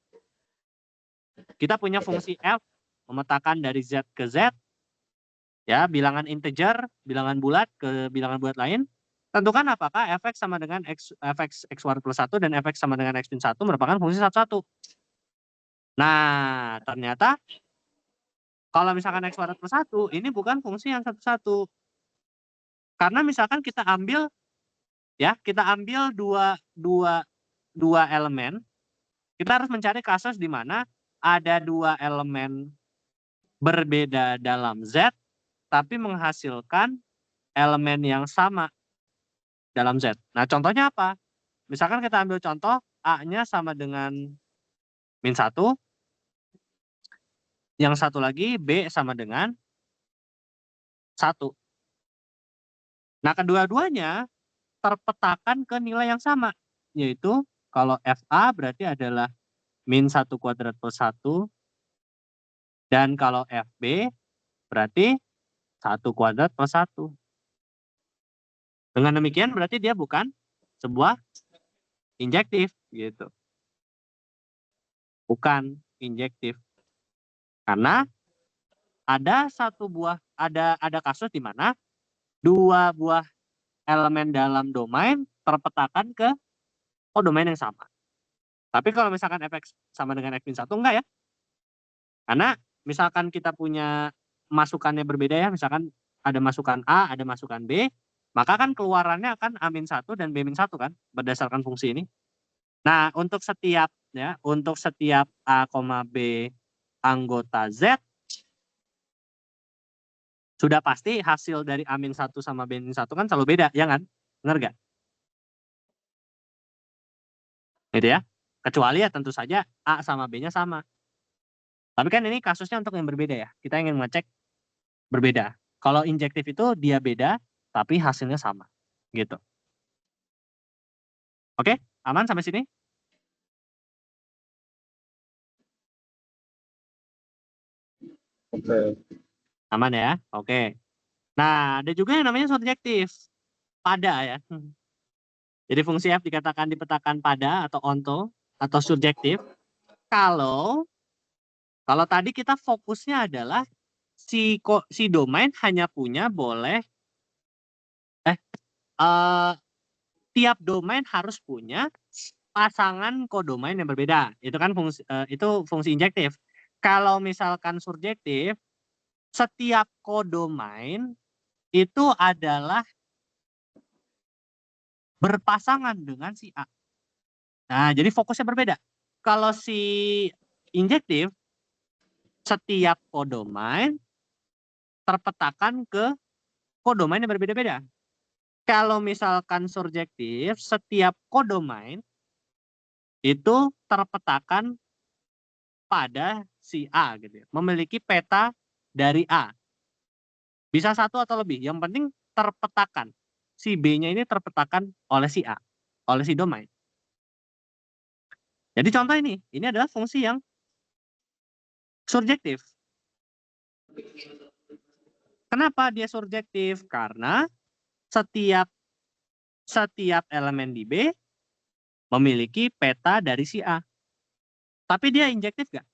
kita punya fungsi F memetakan dari Z ke Z, ya, bilangan integer, bilangan bulat ke bilangan bulat lain. Tentukan apakah Fx sama dengan Fx X1 plus 1 dan Fx sama dengan X min 1 merupakan fungsi satu-satu. Nah, ternyata kalau misalkan X1 plus 1, ini bukan fungsi yang satu-satu. Karena misalkan kita ambil dua elemen, kita harus mencari kasus di mana ada dua elemen berbeda dalam Z, tapi menghasilkan elemen yang sama dalam Z. Nah, contohnya apa? Misalkan kita ambil contoh, A-nya sama dengan min 1, yang satu lagi B sama dengan 1. Nah, kedua-duanya terpetakan ke nilai yang sama, yaitu kalau FA berarti adalah min 1 kuadrat plus 1, dan kalau FB berarti 1 kuadrat plus 1. Dengan demikian berarti dia bukan sebuah injektif gitu. Bukan injektif. Karena ada kasus di mana dua buah elemen dalam domain terpetakan ke domain yang sama. Tapi kalau misalkan fx sama dengan x-1 enggak ya. Karena misalkan kita punya masukannya berbeda ya, misalkan ada masukan A, ada masukan B, maka kan keluarannya akan A-1 dan B-1 kan berdasarkan fungsi ini. Nah, untuk setiap A, B anggota Z, sudah pasti hasil dari A-1 sama B-1 kan selalu beda, ya kan? Benar nggak? Gitu ya. Kecuali ya tentu saja A sama B-nya sama. Tapi kan ini kasusnya untuk yang berbeda ya. Kita ingin mengecek berbeda. Kalau injektif itu dia beda, tapi hasilnya sama. Gitu. Oke, aman sampai sini? Oke. Aman ya? Oke. Nah, ada juga yang namanya surjektif. Pada ya. Jadi fungsi f dikatakan dipetakan pada atau onto atau surjektif. Kalau tadi kita fokusnya adalah si domain hanya punya boleh tiap domain harus punya pasangan kodomain yang berbeda. Itu kan fungsi injektif. Kalau misalkan surjektif, setiap kodomain itu adalah berpasangan dengan si A. Nah, jadi fokusnya berbeda. Kalau si injektif, setiap kodomain terpetakan ke kodomain yang berbeda-beda. Kalau misalkan surjektif, setiap kodomain itu terpetakan pada si A gitu ya. Memiliki peta dari A. Bisa satu atau lebih. Yang penting terpetakan. Si B-nya ini terpetakan oleh si A, oleh si domain. Jadi contoh ini adalah fungsi yang surjektif. Kenapa dia surjektif? Karena setiap elemen di B memiliki peta dari si A. Tapi dia injektif nggak?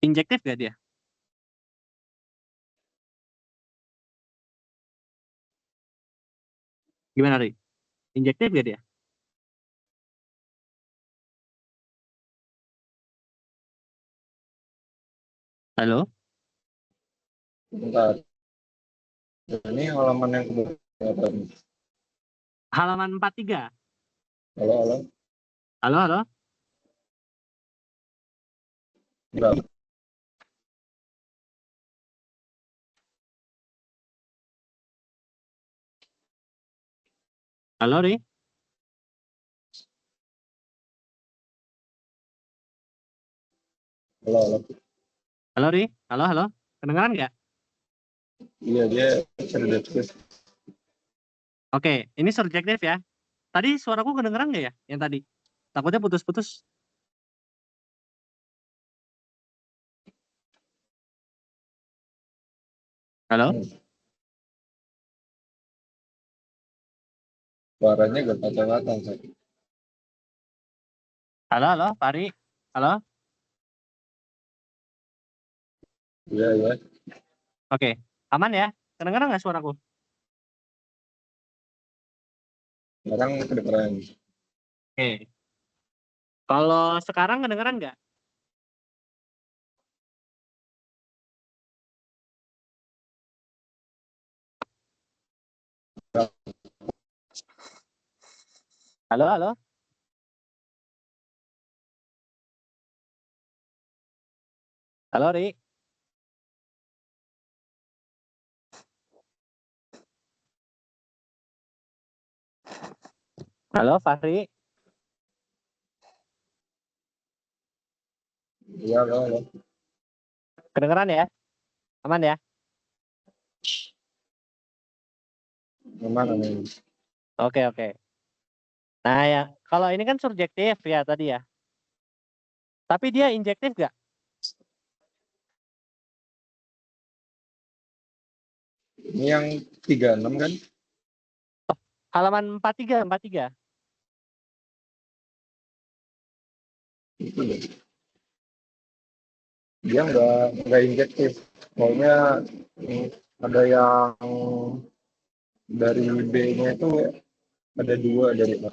Injektif nggak dia? Gimana, Ri? Injektif nggak dia? Halo? Bentar. Ini halaman yang keberapa nih? Halaman 43. Halo, halo. Halo, halo? Berapa? Halo, Ri? Halo, halo. Halo, Ri? Halo, halo? Kedengeran nggak? Iya, dia surjektif. Oke, ini surjektif ya. Tadi suaraku kedengeran nggak ya yang tadi? Takutnya putus-putus. Halo? Suaranya gak kacang-kacang. Halo, halo, Pari? Halo? Iya, iya. Oke, aman ya? Kedengeran nggak suaraku? Sekarang kedengeran. Oke. Kalau sekarang kedengeran nggak? Halo, halo? Halo, Ri. Halo, Fahri. Iya, halo. Kedengeran ya? Aman ya? Memang ini. Oke, oke. Nah, ya, kalau ini kan subjektif ya tadi ya. Tapi dia injektif nggak? Ini yang 36 kan? Halaman 43. Itu deh. Dia nggak injektif. Pokoknya ada yang dari B-nya itu ada 2 dari A.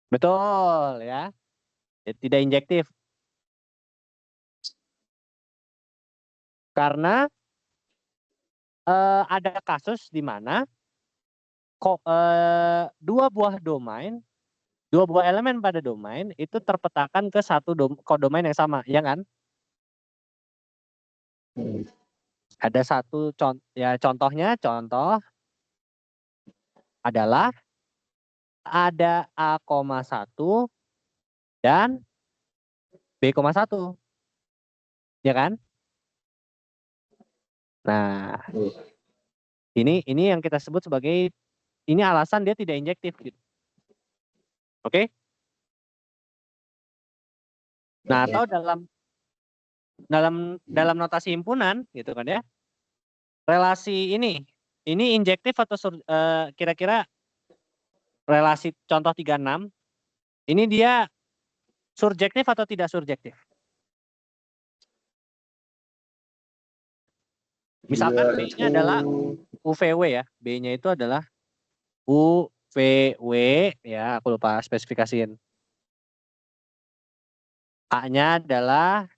Betul ya. Tidak injektif. Karena ada kasus di mana dua buah elemen pada domain itu terpetakan ke satu kodomain yang sama, ya kan? Ada satu contohnya adalah ada A,1 dan B,1, ya kan? Nah, ini yang kita sebut sebagai ini alasan dia tidak injektif gitu. Oke? Nah, atau dalam notasi himpunan gitu kan ya. Relasi ini injektif atau kira-kira relasi contoh 36 ini dia surjektif atau tidak surjektif? Misalkan B-nya adalah UVW ya. B-nya itu adalah UVW ya, aku lupa spesifikasiin. A-nya adalah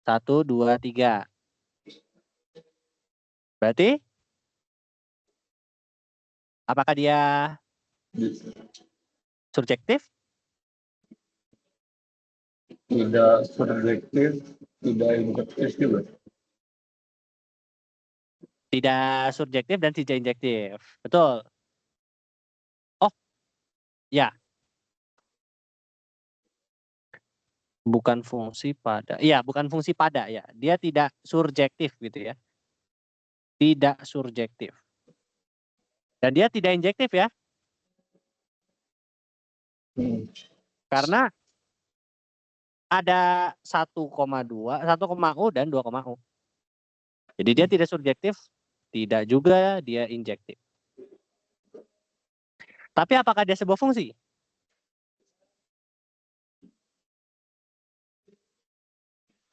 1, 2, 3. Berarti apakah dia surjektif? Tidak subjektif, tidak injektif juga. Tidak surjektif dan tidak injektif. Betul. Oh, ya. Bukan fungsi pada. Iya, bukan fungsi pada ya. Dia tidak surjektif gitu ya. Tidak surjektif. Dan dia tidak injektif ya. Karena ada 1,2, 1,U dan 2,U. Jadi dia tidak subjektif, tidak juga dia injektif. Tapi apakah dia sebuah fungsi?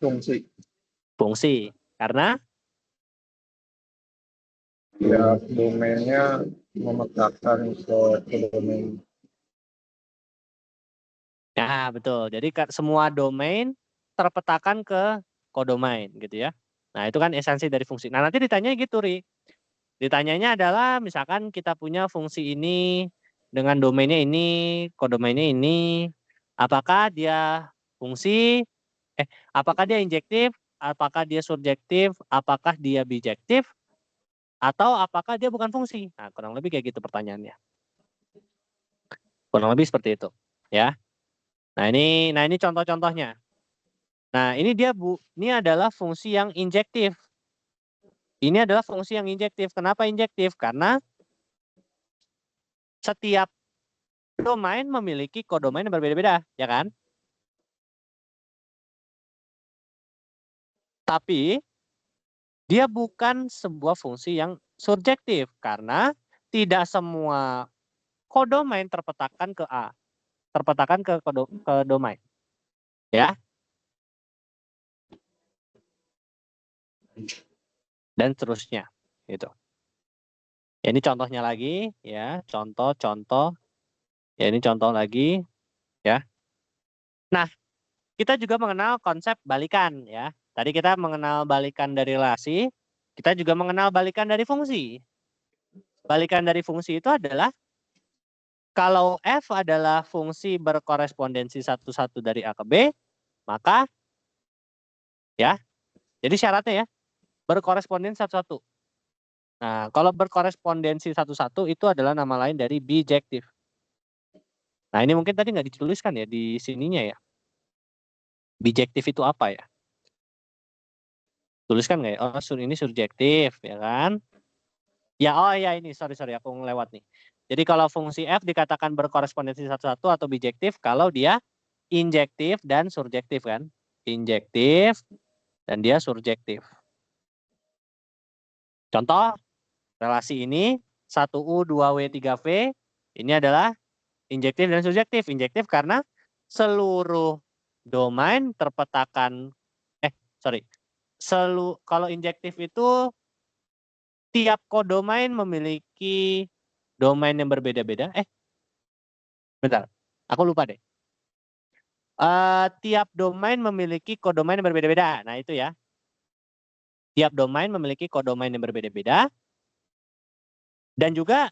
Fungsi. Fungsi. Karena Ya, domainnya memetakan ke domain. ya betul. Jadi semua domain terpetakan ke kodomain gitu ya. Nah, itu kan esensi dari fungsi. Nah, nanti ditanya gitu, Ri. Ditanyanya adalah misalkan kita punya fungsi ini dengan domainnya ini, kodomainnya ini, apakah dia fungsi, apakah dia injektif, apakah dia subjektif, apakah dia bijektif, atau apakah dia bukan fungsi? Nah, kurang lebih kayak gitu pertanyaannya. Kurang lebih seperti itu, ya. Nah, ini contoh-contohnya. Nah, ini adalah fungsi yang injektif. Ini adalah fungsi yang injektif. Kenapa injektif? Karena setiap domain memiliki kodomain yang berbeda-beda, ya kan? Tapi dia bukan sebuah fungsi yang surjektif karena tidak semua kodomain terpetakan ke A, terpetakan ke domain, ya. Dan seterusnya, gitu. Ya, ini contohnya lagi, ya, contoh. Ya, ini contoh lagi, ya. Nah, kita juga mengenal konsep balikan, ya. Tadi kita mengenal balikan dari relasi, kita juga mengenal balikan dari fungsi. Balikan dari fungsi itu adalah kalau F adalah fungsi berkorespondensi satu-satu dari A ke B, maka Ya. Jadi syaratnya ya, berkorespondensi satu-satu. Nah, kalau berkorespondensi satu-satu itu adalah nama lain dari bijektif. Nah, ini mungkin tadi nggak dituliskan ya di sininya ya. Bijektif itu apa ya? Tuliskan nggak ya? Oh, ini surjektif, ya kan? Ya, oh ya ini, sorry, aku ngelewat nih. Jadi kalau fungsi f dikatakan berkorespondensi satu-satu atau bijektif kalau dia injektif dan surjektif kan? Injektif dan dia surjektif. Contoh, relasi ini 1U, 2W, 3V ini adalah injektif dan surjektif. Injektif karena seluruh domain terpetakan, kalau injektif itu tiap kodomain memiliki domain yang berbeda-beda. Bentar, aku lupa deh. Tiap domain memiliki kodomain yang berbeda-beda. Nah itu ya. Tiap domain memiliki kodomain yang berbeda-beda. Dan juga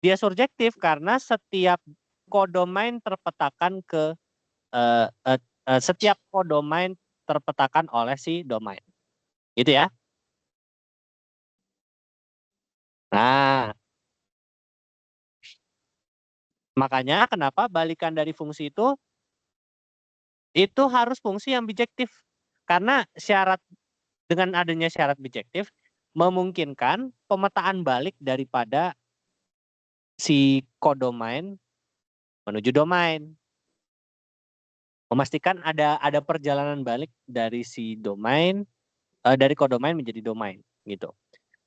dia surjektif karena setiap kodomain terpetakan ke setiap kodomain terpetakan oleh si domain. Gitu ya. Nah, makanya kenapa balikan dari fungsi itu harus fungsi yang bijektif. Karena dengan adanya syarat bijektif memungkinkan pemetaan balik daripada si kodomain menuju domain. Memastikan ada perjalanan balik dari si domain dari kodomain menjadi domain gitu.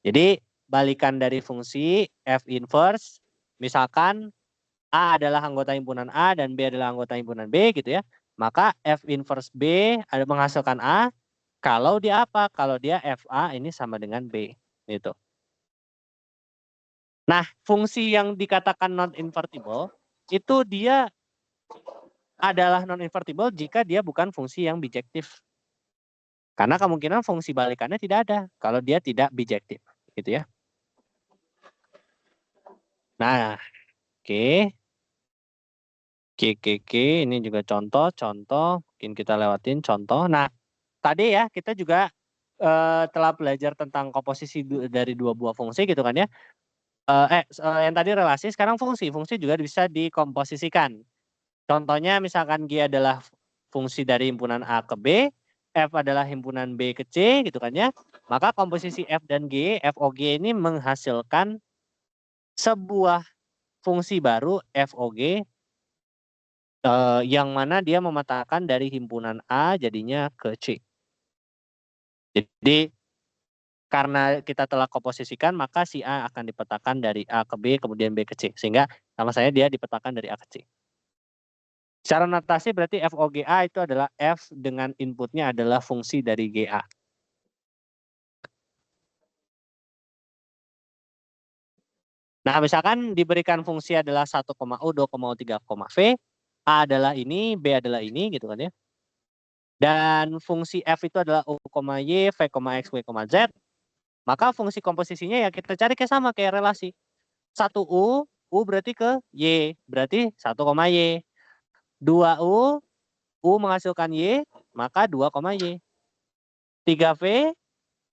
Jadi balikan dari fungsi f inverse misalkan A adalah anggota himpunan A dan B adalah anggota himpunan B gitu ya. Maka f inverse B ada menghasilkan A kalau dia apa? Kalau dia FA ini sama dengan B gitu. Nah, fungsi yang dikatakan non invertible itu dia adalah non invertible jika dia bukan fungsi yang bijektif. Karena kemungkinan fungsi balikannya tidak ada kalau dia tidak bijektif, gitu ya. Nah, oke. Ini juga contoh, mungkin kita lewatin contoh. Nah, tadi ya kita juga telah belajar tentang komposisi dari dua buah fungsi gitu kan ya. Yang tadi relasi, sekarang fungsi juga bisa dikomposisikan. Contohnya misalkan G adalah fungsi dari himpunan A ke B, F adalah himpunan B ke C gitu kan ya. Maka komposisi F dan G, FOG ini menghasilkan sebuah fungsi baru FOG yang mana dia memetakan dari himpunan A jadinya ke C. Jadi karena kita telah komposisikan maka si A akan dipetakan dari A ke B kemudian B ke C. Sehingga sama saya dia dipetakan dari A ke C. Secara notasi berarti FOGA itu adalah F dengan inputnya adalah fungsi dari GA. Nah, misalkan diberikan fungsi adalah 1,U, 2,U, 3,V, A adalah ini, B adalah ini, gitu kan ya. Dan fungsi F itu adalah U, Y, V, X, W, Z. Maka fungsi komposisinya ya kita cari kayak sama, kayak relasi. 1U, U berarti ke Y, berarti 1,Y. 2U, U menghasilkan Y, maka 2,Y. 3V,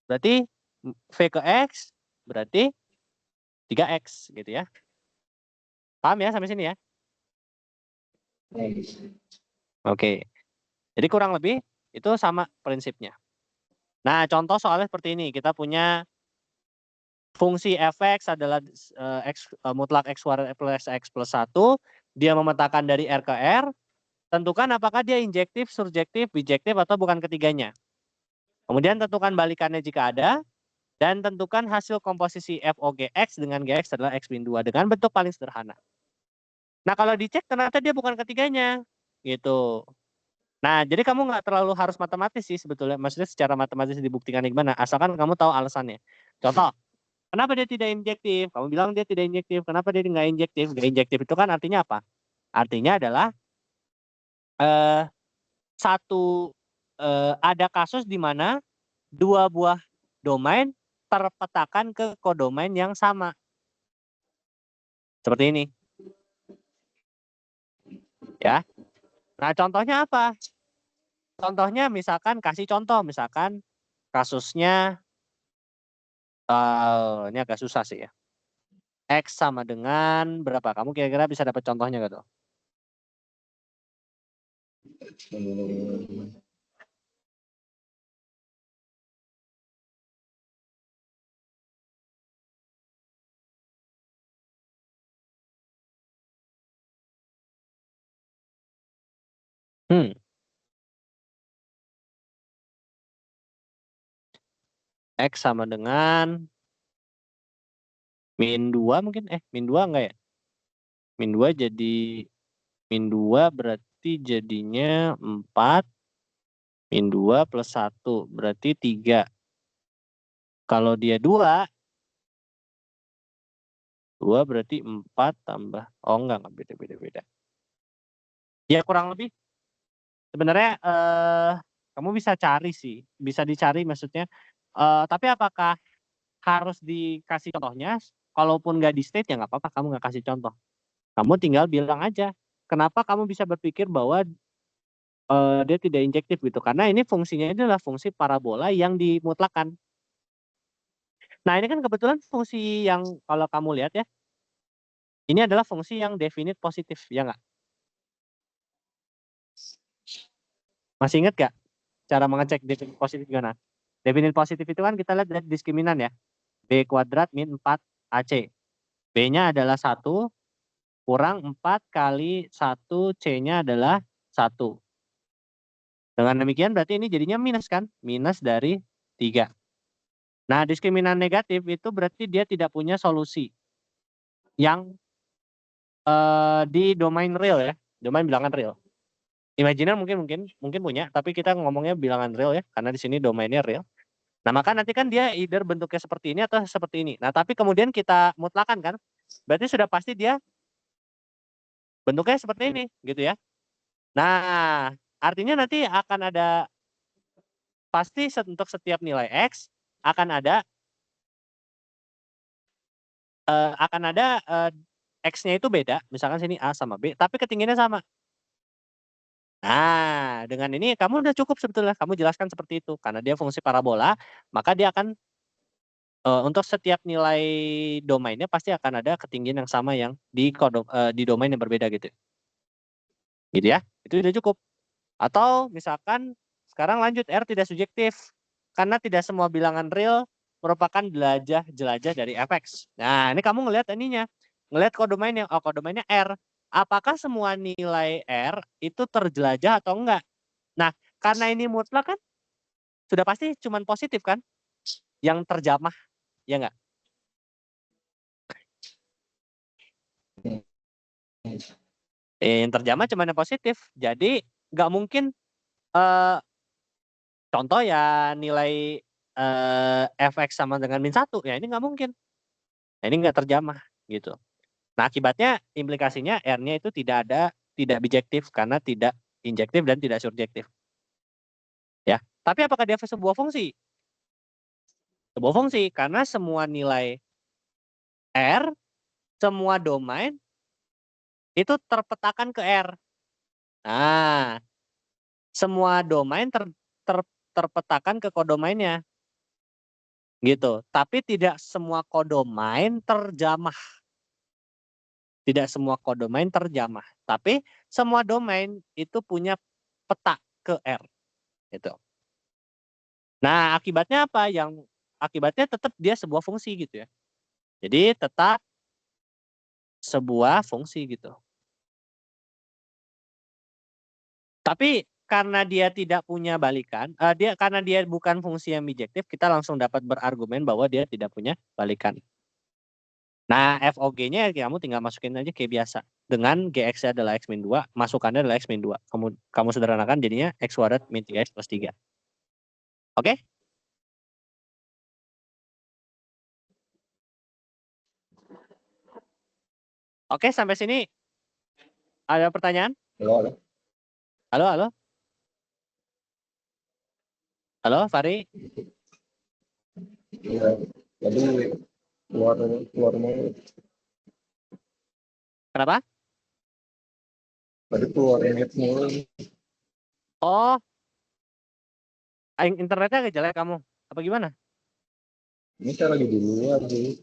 berarti V ke X, berarti 3X gitu ya. Paham ya sampai sini ya? Oke. Jadi kurang lebih itu sama prinsipnya. Nah, contoh soalnya seperti ini. Kita punya fungsi fx adalah mutlak x plus x plus 1. Dia memetakan dari R ke R. Tentukan apakah dia injektif, surjektif, bijektif, atau bukan ketiganya. Kemudian tentukan balikannya jika ada. Dan tentukan hasil komposisi FOGX dengan GX adalah X min 2 dengan bentuk paling sederhana. Nah, kalau dicek ternyata dia bukan ketiganya. Gitu. Nah, jadi kamu nggak terlalu harus matematis sih sebetulnya. Maksudnya secara matematis dibuktikan gimana. Asalkan kamu tahu alasannya. Contoh, kenapa dia tidak injektif? Kamu bilang dia tidak injektif. Kenapa dia nggak injektif? Nggak injektif itu kan artinya apa? Artinya adalah ada kasus di mana dua buah domain terpetakan ke kodomain yang sama. Seperti ini. Ya. Nah, contohnya apa? contohnya misalkan kasih contoh, misalkan kasusnya ini agak susah sih ya. X sama dengan berapa? Kamu kira-kira bisa dapat contohnya gak tuh? X sama dengan min 2 mungkin. Min 2 enggak ya? Min 2 jadi min 2 berarti jadinya 4. Min 2 plus 1 berarti 3. Kalau dia 2 berarti 4 tambah. Oh enggak beda-beda. Ya kurang lebih. Sebenarnya kamu bisa cari sih. Bisa dicari maksudnya. Tapi apakah harus dikasih contohnya? Kalaupun nggak di state ya nggak apa-apa. Kamu nggak kasih contoh. Kamu tinggal bilang aja. Kenapa kamu bisa berpikir bahwa dia tidak injektif gitu? Karena ini fungsinya adalah fungsi parabola yang dimutlakan. Nah ini kan kebetulan fungsi yang kalau kamu lihat ya. Ini adalah fungsi yang definite positif, ya nggak? Masih ingat nggak cara mengecek definite positif gimana? Definite positif itu kan kita lihat dari diskriminan ya. B kuadrat min 4 AC. B-nya adalah 1 kurang 4 kali 1 C-nya adalah 1. Dengan demikian berarti ini jadinya minus kan? Minus dari 3. Nah diskriminan negatif itu berarti dia tidak punya solusi yang di domain real ya. Domain bilangan real. Imajiner mungkin punya, tapi kita ngomongnya bilangan real ya, karena di sini domainnya real. Nah, maka nanti kan dia either bentuknya seperti ini atau seperti ini. Nah, tapi kemudian kita mutlakan kan, berarti sudah pasti dia bentuknya seperti ini, gitu ya. Nah, artinya nanti akan ada, pasti untuk setiap nilai X, akan ada X-nya itu beda, misalkan sini A sama B, tapi ketinggiannya sama. Nah, dengan ini kamu udah cukup sebetulnya. Kamu jelaskan seperti itu. Karena dia fungsi parabola, maka dia akan untuk setiap nilai domainnya pasti akan ada ketinggian yang sama yang di domain yang berbeda gitu. Gitu ya. Itu udah cukup. Atau misalkan sekarang lanjut R tidak subjektif. Karena tidak semua bilangan real merupakan jelajah dari fx. Nah, ini kamu ngelihat ininya. Ngelihat kodomainnya. Oh, kodomainnya R. Apakah semua nilai R itu terjelajah atau enggak? Nah, karena ini mutlak kan sudah pasti cuman positif kan yang terjamah, ya enggak? Yang terjamah cuman yang positif. Jadi nggak mungkin contoh ya nilai fx sama dengan min 1. Ya ini nggak mungkin. Nah, ini nggak terjamah gitu. Nah, akibatnya implikasinya R-nya itu tidak bijektif karena tidak injektif dan tidak surjektif. Ya. Tapi apakah dia sebuah fungsi? Sebuah fungsi karena semua nilai R, semua domain itu terpetakan ke R. Nah, semua domain terpetakan ke kodomainnya. Gitu. Tapi tidak semua kodomain terjamah. Tidak semua kodomain terjamah. Tapi semua domain itu punya peta ke R. Gitu. Nah, akibatnya apa? Yang akibatnya tetap dia sebuah fungsi gitu ya. Jadi tetap sebuah fungsi gitu. Tapi karena dia tidak punya balikan, karena dia bukan fungsi yang bijektif, kita langsung dapat berargumen bahwa dia tidak punya balikan. Nah, FOG-nya kamu tinggal masukin aja kayak biasa. Dengan GX-nya adalah X min 2, masukannya adalah X min 2. Kamu sederhanakan jadinya X kuadrat min 3X plus 3. Oke? Oke, sampai sini ada pertanyaan? Halo. Halo, halo? Halo, Fari? Iya, tadi keluar mulut. Kenapa? Tadi keluar inget mulu. Oh, Internetnya agak jelek kamu. Apa gimana? Ini saya lagi di luar sih.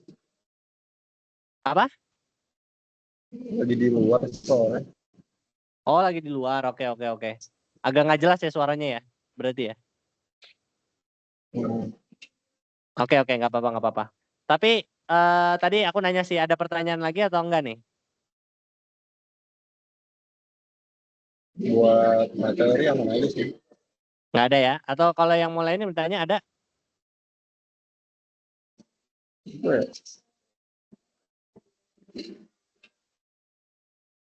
Apa? Lagi di luar soalnya. Oh, lagi di luar. Oke, oke, oke. Agak nggak jelas ya suaranya ya. Berarti ya. Hmm. Oke, oke, nggak apa-apa, nggak apa-apa. Tapi tadi aku nanya sih, ada pertanyaan lagi atau enggak nih? Buat materi yang mana aja sih? Nggak ada ya? Atau kalau yang mulai ini bertanya ada? Itu ya.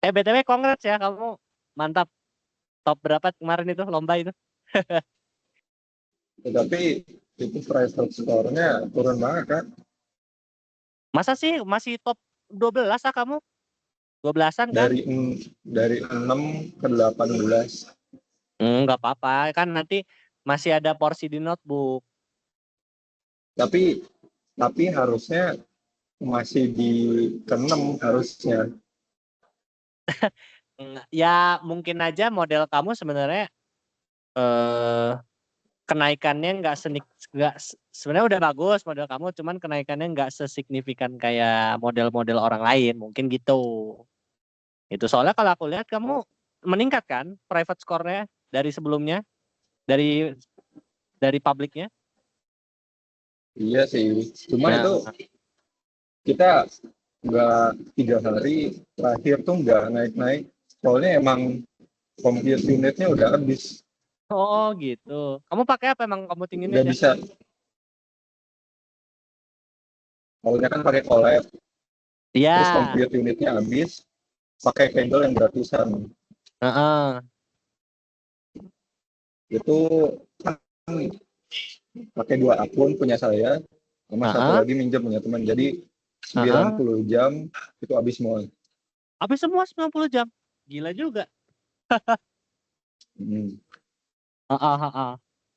BTW congrats ya, kamu mantap. Top berapa kemarin itu lomba itu? Tetapi itu private score-nya turun banget kan? Masa sih masih top 12 ah kamu? 12-an kan? Dari 6 ke 18. Nggak apa-apa, kan nanti masih ada porsi di notebook. Tapi harusnya masih di ke-6 harusnya. Ya mungkin aja model kamu sebenarnya eh kenaikannya nggak sebenarnya udah bagus model kamu, cuman kenaikannya nggak sesignifikan kayak model-model orang lain, mungkin gitu. Itu soalnya kalau aku lihat kamu meningkat kan private score-nya dari sebelumnya, dari publiknya. Iya sih. Cuma itu Nah, kita nggak 3 hari terakhir tuh nggak naik-naik. Soalnya emang compute unitnya udah habis. oh gitu. Kamu pakai apa emang kamu tinginnya Nggak ya? bisa. Awalnya kan pakai OLED. Terus Iya. compute unitnya habis. Pakai kabel yang gratisan. Heeh. Itu kan pakai 2 akun punya saya. Sama satu Heeh. lagi minjem punya teman. Jadi Heeh. 90 jam itu habis semua. Habis semua 90 jam. Gila juga. Hmm. Heeh, heeh.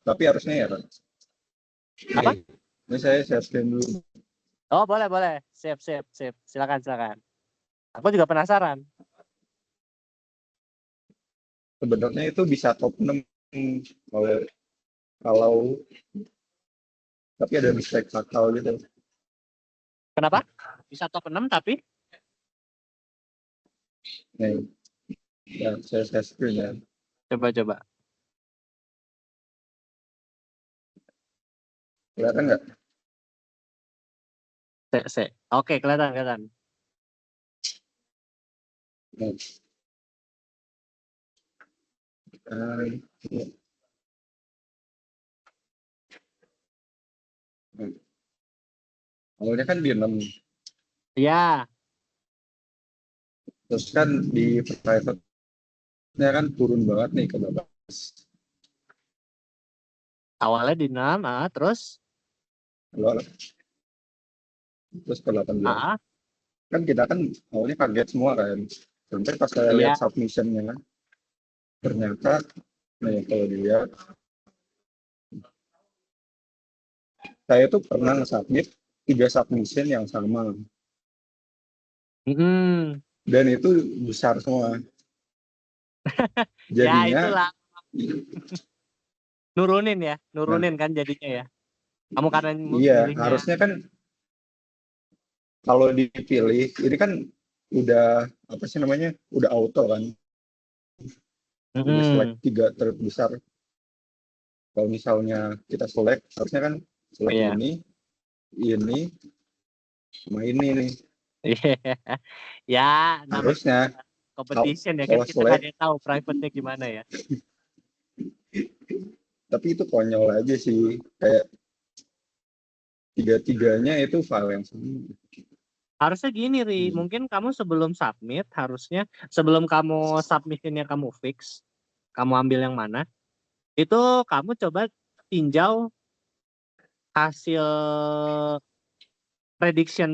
Tapi harusnya ya kan. Apa? Ini saya share screen dulu. Oh, boleh, boleh. Sip, sip, sip. Silakan, silakan. Aku juga penasaran. Sebenarnya itu bisa top 6 kalau kalau tapi ada mistake fatal gitu. Kenapa? Bisa top 6 tapi Nih, ya, saya share screen ya. coba-coba. Kelihatan nggak? Se. Oke, kelihatan, kelihatan. Nih, ya. Nah, awalnya kan di 6, Iya, terus kan di private-nya kan turun banget nih ke 12. awalnya di 6, terus Lalu, terus ke 18. ah, Kan kita kan awalnya kaget semua kan. Sampai pas saya lihat iya. submission-nya, ternyata, nih kalau dilihat, saya tuh pernah nge-submit 3 submission yang sama. Mm-mm. Dan itu besar semua. Ya, Jadinya, itulah nah nurunin kan jadinya ya. Kamu karena iya milihnya. harusnya kan kalau dipilih, ini kan udah, apa sih namanya, udah auto kan, udah select Mm-mm. 3 terbesar. Kalau misalnya kita select, harusnya kan select Iya. ini, sama ini nih. Ya, namanya Harusnya, competition ya kan, kalau kita nggak ada select, yang tahu private-nya gimana ya. tapi itu konyol aja sih. Kayak tiga-tiganya itu file yang sama. Harusnya gini, Ri. Hmm. Mungkin kamu sebelum submit, harusnya sebelum kamu submissionnya kamu fix, kamu ambil yang mana, itu kamu coba tinjau hasil prediction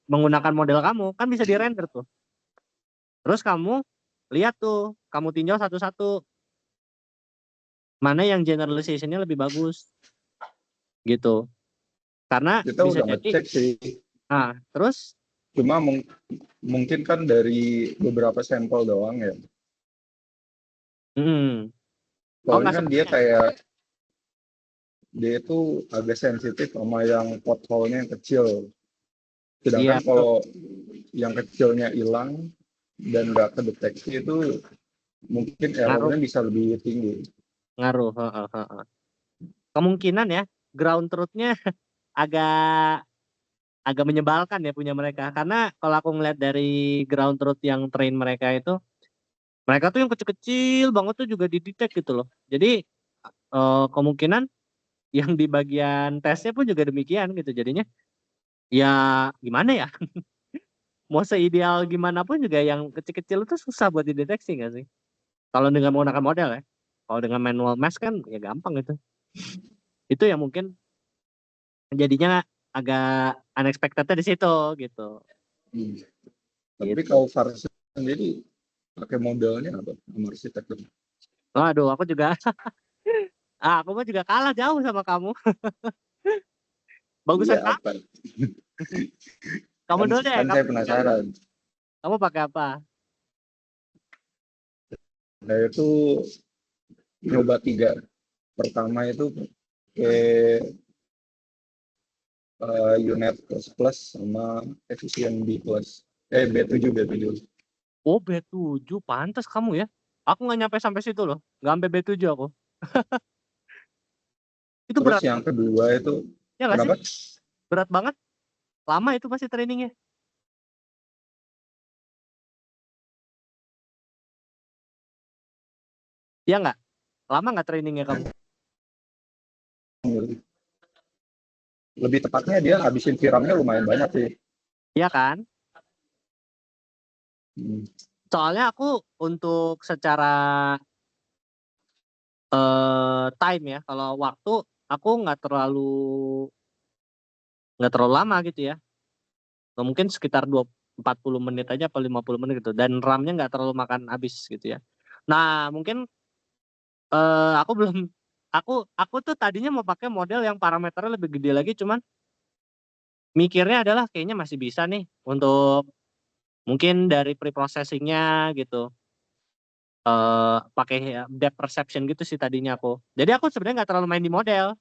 menggunakan model kamu, kan bisa di render tuh. Terus kamu lihat tuh, kamu tinjau satu-satu, mana yang generalization-nya lebih bagus, gitu. Karena Kita bisa udah jadi, ngecek sih, nah, terus, cuma mungkin kan dari beberapa sampel doang ya. hmm, oh Soalnya nggak kan dia semuanya. kayak dia itu agak sensitif sama yang pothole-nya yang kecil. Iya, Sedangkan betul. kalau yang kecilnya hilang dan nggak kedeteksi itu mungkin Ngaruh, errornya bisa lebih tinggi. ngaruh. Heeh, heeh. Kemungkinan ya ground truth-nya agak agak menyebalkan ya punya mereka. Karena kalau aku ngeliat dari ground truth yang train mereka tuh yang kecil-kecil banget tuh juga didetek gitu loh. Jadi kemungkinan yang di bagian tesnya pun juga demikian gitu. Jadinya ya gimana ya? Mau seideal gimana pun juga yang kecil-kecil itu susah buat dideteksi nggak sih? Kalau dengan menggunakan model ya. Kalau dengan manual mask kan ya gampang itu. Itu yang mungkin jadinya agak unexpectednya di situ gitu. Hmm. Tapi Gitu. kalau Fars sendiri pakai modelnya apa? Sama arsitektur. Waduh, aku juga aku mah juga kalah jauh sama kamu. Iya Bagusan kamu. apa? Kamu Kan, dulu deh, kan saya penasaran. kamu pakai apa? Saya itu nyoba tiga. Pertama itu pakai Unet Plus Plus sama Efficient B Plus. B7 B7. Oh, B7, pantas kamu ya. Aku nggak nyampe sampai situ loh. Nggak sampai B7 aku. Itu Terus berat yang kedua itu ya nggak sih? kenapa? Berat banget. Lama itu pasti trainingnya. Iya nggak? Lama nggak trainingnya kamu? Lebih tepatnya dia habisin VRAM-nya lumayan banyak sih. Iya kan? Hmm. Soalnya aku untuk secara time ya, kalau waktu aku nggak terlalu lama gitu ya. Mungkin sekitar 40 menit aja atau 50 menit gitu. Dan RAM-nya nggak terlalu makan habis gitu ya. Nah, mungkin aku belum aku tuh tadinya mau pakai model yang parameternya lebih gede lagi, cuman mikirnya adalah kayaknya masih bisa nih untuk mungkin dari pre-processingnya gitu. Pakai ya, depth perception gitu sih tadinya aku. Jadi aku sebenarnya nggak terlalu main di model.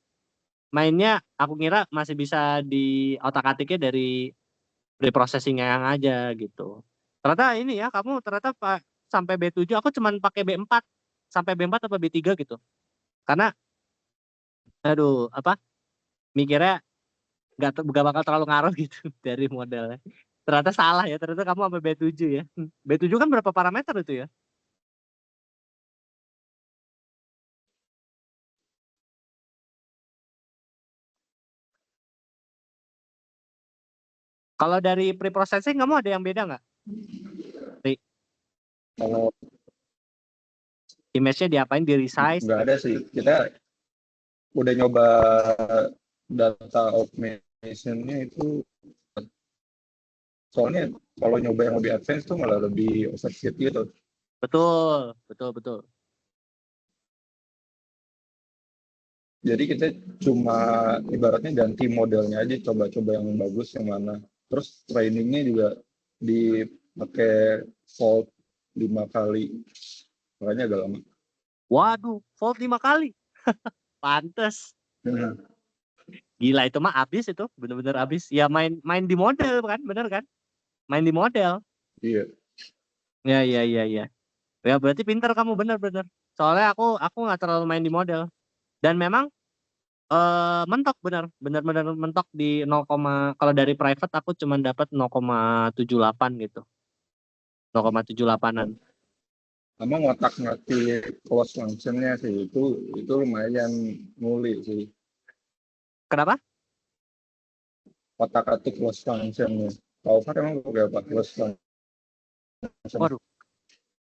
Mainnya aku kira masih bisa di otak-atiknya dari pre-processingnya yang aja gitu. Ternyata ini ya, kamu ternyata sampai B7, aku cuman pakai B4 sampai B4 atau B3 gitu. Karena aduh apa mikirnya nggak bakal terlalu ngaruh gitu dari modelnya. Ternyata salah ya, ternyata kamu sampai B7 ya. B7 kan berapa parameter itu ya? Kalau dari pre-processing kamu ada yang beda nggak? Kalau Image-nya diapain, di resize? nggak ada sih, kita udah nyoba data automation-nya itu, soalnya kalau nyoba yang lebih advance tuh malah lebih overfit gitu. Betul, betul, betul. Jadi kita cuma ibaratnya ganti modelnya aja, coba-coba yang bagus yang mana. Terus trainingnya juga dipakai volt 5 kali, makanya agak lama. Waduh, volt 5 kali. Pantes. Hmm. Gila itu mah abis itu, bener-bener abis. Ya main main di model kan, bener kan? Main di model. Iya. Ya, ya, ya, ya. Ya berarti pinter kamu, bener-bener. Soalnya aku nggak terlalu main di model. Dan memang mentok bener, bener-bener mentok di 0, kalau dari private aku cuma dapat 0,78 gitu. 0,78-an. Sama ngotak ngerti close function-nya sih, itu lumayan nguli sih. Kenapa? Otak atik close function-nya. Tahu kan emang pakai apa close function? Waduh,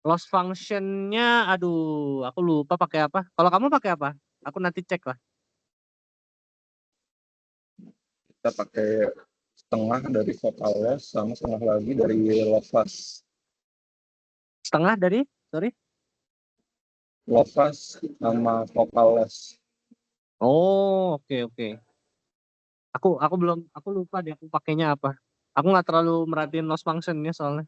loss function-nya, aduh, aku lupa pakai apa. Kalau kamu pakai apa? Aku nanti cek lah. Kita pakai setengah dari vocal loss sama setengah lagi dari loss. Setengah dari, sorry. Loss sama vocal loss. Oh, oke, oke. Aku lupa deh aku pakainya apa. Aku nggak terlalu merhatiin loss function-nya soalnya.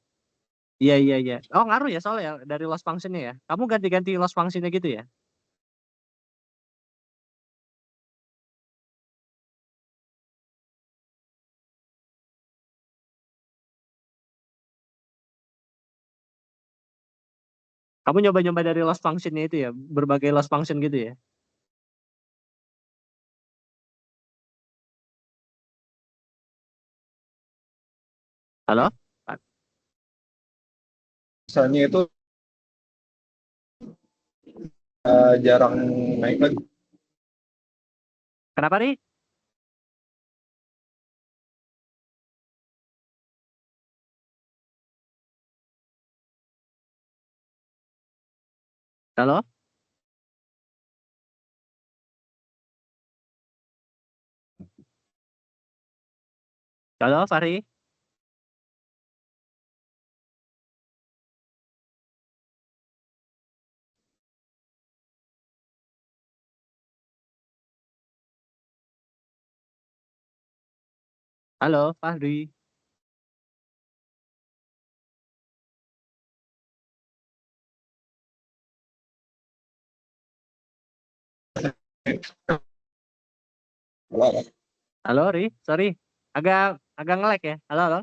Iya, iya, iya. Oh, ngaruh ya soalnya ya dari loss function-nya ya. Kamu ganti-ganti loss function-nya gitu ya? Kamu nyoba-nyoba dari loss function-nya itu ya, berbagai loss function gitu ya? Halo? Misalnya itu jarang naik lagi. Kenapa nih? Halo? Halo, Fahri? Halo, Fahri? Halo, Halo, Ri? Sorry, agak agak nge-lag ya. Halo, halo?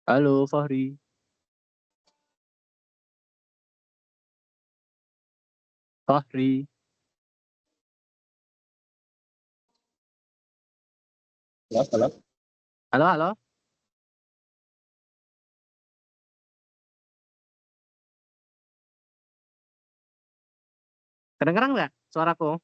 Halo, Fahri? Fahri? halo, halo. Halo, halo? Kedengeran nggak suaraku?